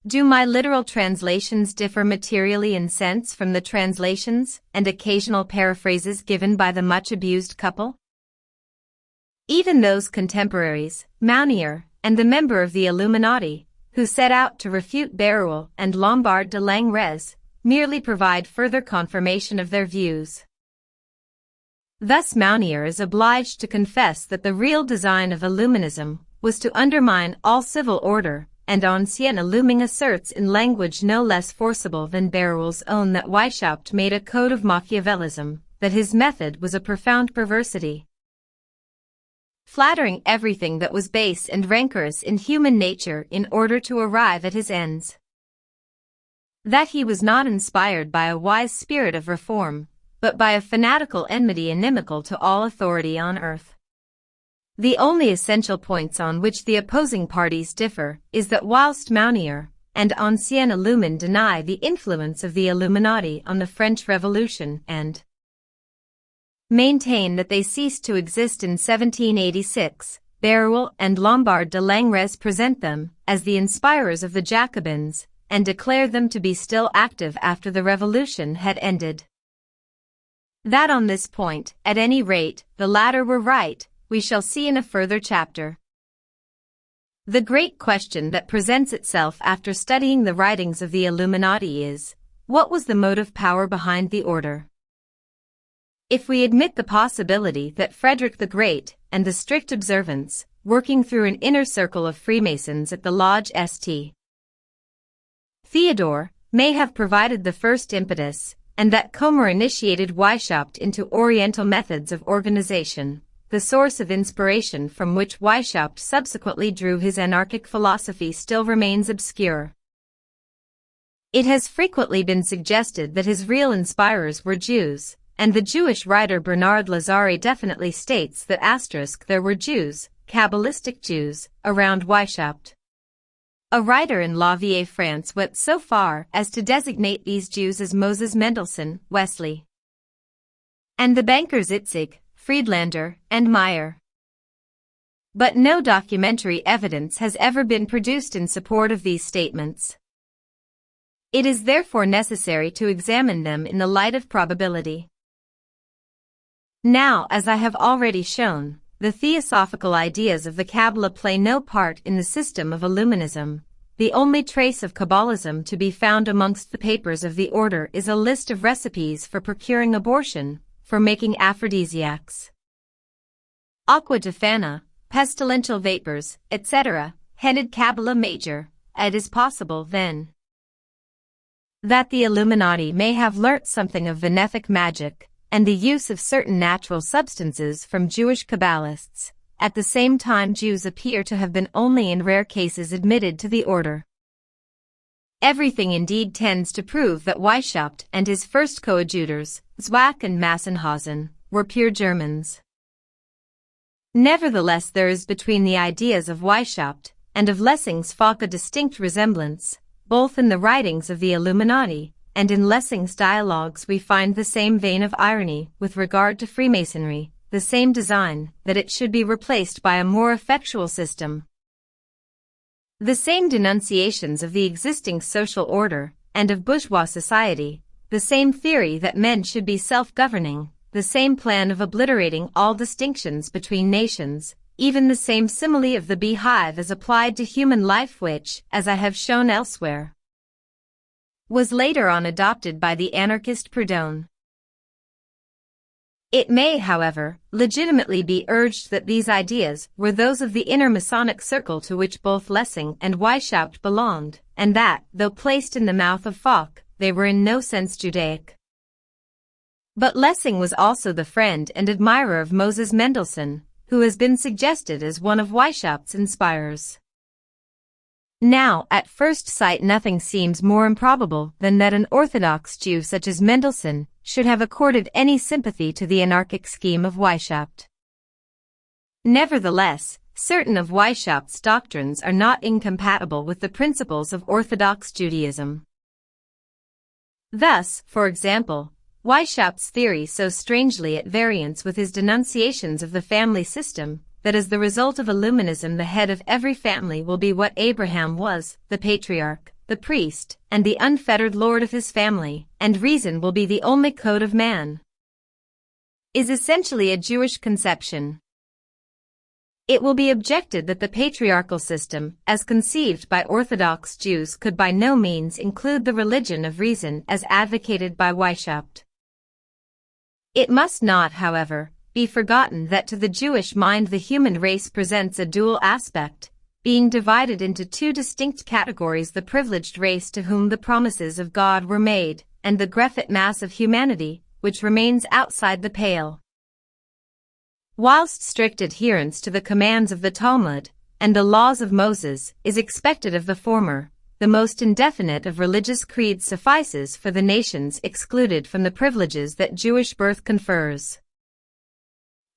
Do my literal translations differ materially in sense from the translations and occasional paraphrases given by the much-abused couple? Even those contemporaries, Mounier and the member of the Illuminati, who set out to refute Beruel and Lombard de Langres, merely provide further confirmation of their views. Thus Mounier is obliged to confess that the real design of Illuminism was to undermine all civil order, and Ancien Illuming asserts in language no less forcible than Beruel's own that Weishaupt made a code of Machiavellism, that his method was a profound perversity, flattering everything that was base and rancorous in human nature in order to arrive at his ends. That he was not inspired by a wise spirit of reform, but by a fanatical enmity inimical to all authority on earth. The only essential points on which the opposing parties differ is that whilst Mounier and Ancien Illumin deny the influence of the Illuminati on the French Revolution and maintain that they ceased to exist in 1786, Beruel and Lombard de Langres present them as the inspirers of the Jacobins, and declare them to be still active after the revolution had ended. That on this point, at any rate, the latter were right, we shall see in a further chapter. The great question that presents itself after studying the writings of the Illuminati is, what was the motive power behind the order? If we admit the possibility that Frederick the Great and the strict observance, working through an inner circle of Freemasons at the Lodge St. Theodore, may have provided the first impetus, and that Comer initiated Weishaupt into Oriental methods of organization, the source of inspiration from which Weishaupt subsequently drew his anarchic philosophy still remains obscure. It has frequently been suggested that his real inspirers were Jews, and the Jewish writer Bernard Lazare definitely states that there were Jews, Kabbalistic Jews, around Weishaupt. A writer in La Vie France went so far as to designate these Jews as Moses Mendelssohn, Wesley, and the bankers Itzig, Friedlander, and Meyer. But no documentary evidence has ever been produced in support of these statements. It is therefore necessary to examine them in the light of probability. Now, as I have already shown, the theosophical ideas of the Kabbalah play no part in the system of Illuminism. The only trace of Kabbalism to be found amongst the papers of the order is a list of recipes for procuring abortion, for making aphrodisiacs, aqua tofana, pestilential vapors, etc., headed Kabbalah Major. It is possible, then, that the Illuminati may have learnt something of benefic magic and the use of certain natural substances from Jewish Kabbalists. At the same time, Jews appear to have been only in rare cases admitted to the order. Everything indeed tends to prove that Weishaupt and his first coadjutors, Zwack and Massenhausen, were pure Germans. Nevertheless, there is between the ideas of Weishaupt and of Lessing's Falk a distinct resemblance, both in the writings of the Illuminati and in Lessing's dialogues we find the same vein of irony with regard to Freemasonry, the same design that it should be replaced by a more effectual system, the same denunciations of the existing social order and of bourgeois society, the same theory that men should be self-governing, the same plan of obliterating all distinctions between nations, even the same simile of the beehive as applied to human life which, as I have shown elsewhere, was later on adopted by the anarchist Proudhon. It may, however, legitimately be urged that these ideas were those of the inner Masonic circle to which both Lessing and Weishaupt belonged, and that, though placed in the mouth of Falk, they were in no sense Judaic. But Lessing was also the friend and admirer of Moses Mendelssohn, who has been suggested as one of Weishaupt's inspirers. Now, at first sight, nothing seems more improbable than that an Orthodox Jew such as Mendelssohn should have accorded any sympathy to the anarchic scheme of Weishaupt. Nevertheless, certain of Weishaupt's doctrines are not incompatible with the principles of Orthodox Judaism. Thus, for example, Weishaupt's theory so strangely at variance with his denunciations of the family system, that as the result of Illuminism the head of every family will be what Abraham was, the patriarch, the priest, and the unfettered lord of his family, and reason will be the only code of man, is essentially a Jewish conception. It will be objected that the patriarchal system, as conceived by Orthodox Jews, could by no means include the religion of reason as advocated by Weishaupt. It must not, however, be forgotten that to the Jewish mind the human race presents a dual aspect, being divided into two distinct categories: the privileged race to whom the promises of God were made, and the greffet mass of humanity, which remains outside the pale. Whilst strict adherence to the commands of the Talmud and the laws of Moses is expected of the former, the most indefinite of religious creeds suffices for the nations excluded from the privileges that Jewish birth confers.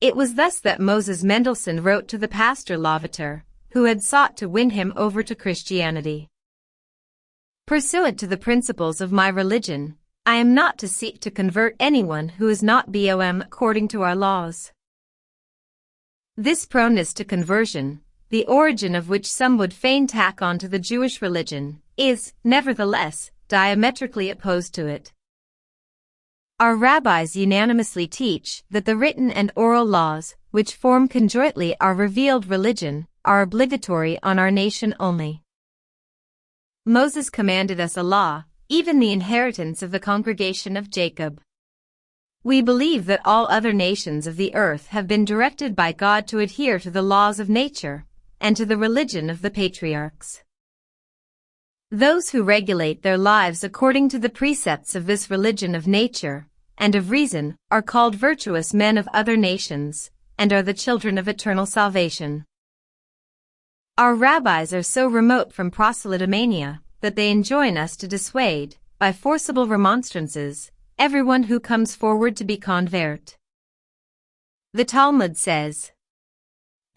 It was thus that Moses Mendelssohn wrote to the pastor Lavater, who had sought to win him over to Christianity. Pursuant to the principles of my religion, I am not to seek to convert anyone who is not BOM according to our laws. This proneness to conversion, the origin of which some would fain tack on to the Jewish religion, is, nevertheless, diametrically opposed to it. Our rabbis unanimously teach that the written and oral laws, which form conjointly our revealed religion, are obligatory on our nation only. Moses commanded us a law, even the inheritance of the congregation of Jacob. We believe that all other nations of the earth have been directed by God to adhere to the laws of nature and to the religion of the patriarchs. Those who regulate their lives according to the precepts of this religion of nature and of reason are called virtuous men of other nations and are the children of eternal salvation. Our rabbis are so remote from proselytomania that they enjoin us to dissuade, by forcible remonstrances, everyone who comes forward to be convert. The Talmud says,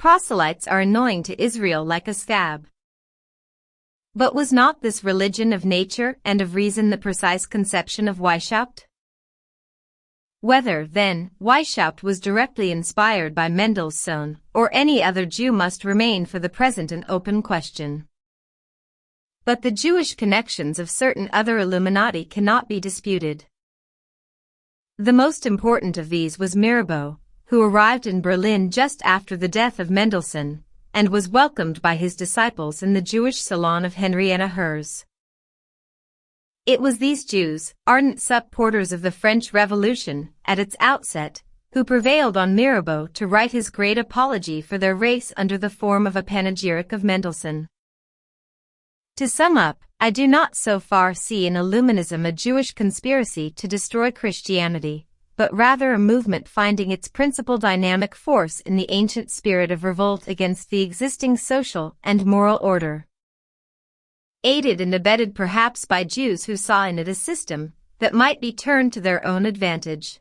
proselytes are annoying to Israel like a scab. But was not this religion of nature and of reason the precise conception of Weishaupt? Whether, then, Weishaupt was directly inspired by Mendelssohn or any other Jew must remain for the present an open question. But the Jewish connections of certain other Illuminati cannot be disputed. The most important of these was Mirabeau, who arrived in Berlin just after the death of Mendelssohn, and was welcomed by his disciples in the Jewish salon of Henrietta Herz. It was these Jews, ardent supporters of the French Revolution, at its outset, who prevailed on Mirabeau to write his great apology for their race under the form of a panegyric of Mendelssohn. To sum up, I do not so far see in Illuminism a Jewish conspiracy to destroy Christianity, but rather a movement finding its principal dynamic force in the ancient spirit of revolt against the existing social and moral order. Aided and abetted perhaps by Jews who saw in it a system that might be turned to their own advantage.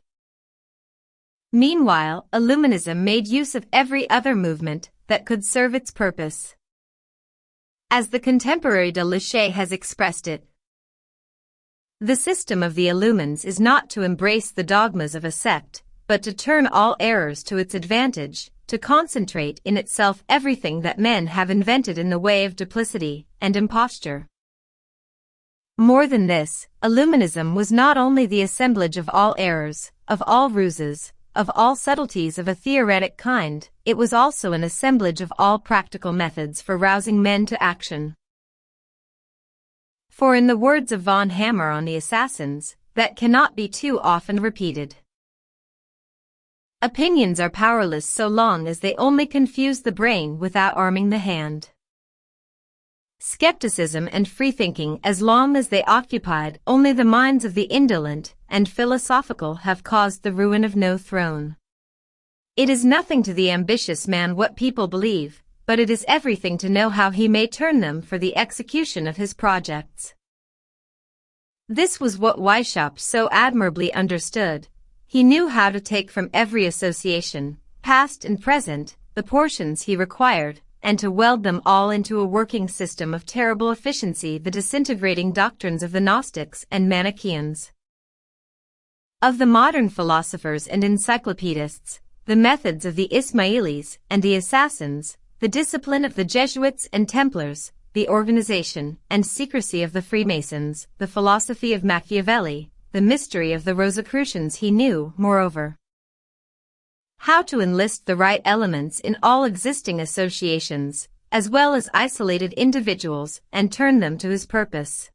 Meanwhile, Illuminism made use of every other movement that could serve its purpose. As the contemporary de Lachey has expressed it, the system of the Illumines is not to embrace the dogmas of a sect, but to turn all errors to its advantage, to concentrate in itself everything that men have invented in the way of duplicity and imposture. More than this, Illuminism was not only the assemblage of all errors, of all ruses, of all subtleties of a theoretic kind, it was also an assemblage of all practical methods for rousing men to action. For in the words of von Hammer on the assassins, that cannot be too often repeated. Opinions are powerless so long as they only confuse the brain without arming the hand. Skepticism and freethinking, as long as they occupied only the minds of the indolent and philosophical, have caused the ruin of no throne. It is nothing to the ambitious man what people believe, but it is everything to know how he may turn them for the execution of his projects. This was what Weishaupt so admirably understood. He knew how to take from every association, past and present, the portions he required, and to weld them all into a working system of terrible efficiency, the disintegrating doctrines of the Gnostics and Manichaeans. Of the modern philosophers and encyclopedists, the methods of the Ismailis and the assassins, the discipline of the Jesuits and Templars, the organization and secrecy of the Freemasons, the philosophy of Machiavelli, the mystery of the Rosicrucians, he knew, moreover, how to enlist the right elements in all existing associations, as well as isolated individuals, and turn them to his purpose.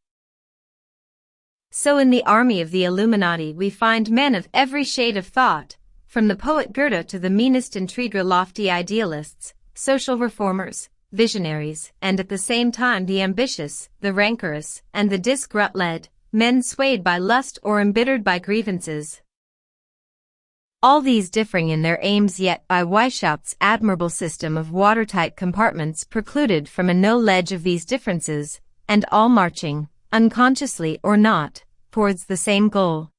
So in the army of the Illuminati we find men of every shade of thought, from the poet Goethe to the meanest intriguer, lofty idealists, social reformers, visionaries, and at the same time the ambitious, the rancorous, and the disgust-led, men swayed by lust or embittered by grievances. All these differing in their aims, yet by Weishaupt's admirable system of watertight compartments precluded from a no-ledge of these differences, and all marching, unconsciously or not, towards the same goal.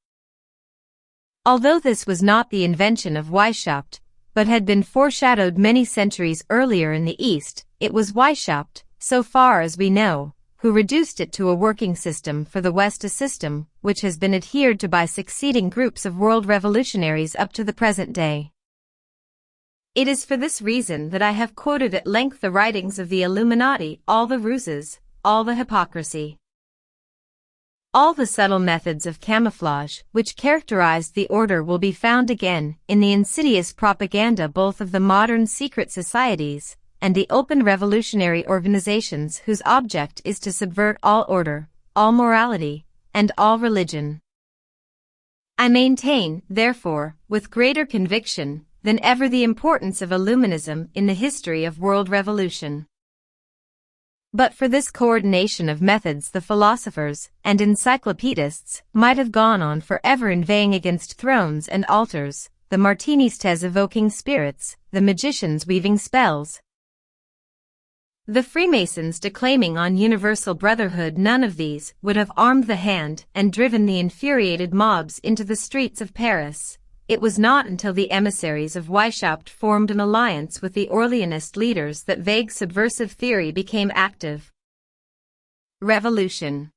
Although this was not the invention of Weishaupt, but had been foreshadowed many centuries earlier in the East, it was Weishaupt, so far as we know, who reduced it to a working system for the West, a system which has been adhered to by succeeding groups of world revolutionaries up to the present day. It is for this reason that I have quoted at length the writings of the Illuminati, all the ruses, all the hypocrisy, all the subtle methods of camouflage which characterized the order will be found again in the insidious propaganda both of the modern secret societies and the open revolutionary organizations whose object is to subvert all order, all morality, and all religion. I maintain, therefore, with greater conviction than ever the importance of Illuminism in the history of world revolution. But for this coordination of methods the philosophers and encyclopedists might have gone on forever inveighing against thrones and altars, the Martinistes evoking spirits, the magicians weaving spells, the Freemasons declaiming on universal brotherhood. None of these would have armed the hand and driven the infuriated mobs into the streets of Paris. It was not until the emissaries of Weishaupt formed an alliance with the Orleanist leaders that vague subversive theory became active. Revolution.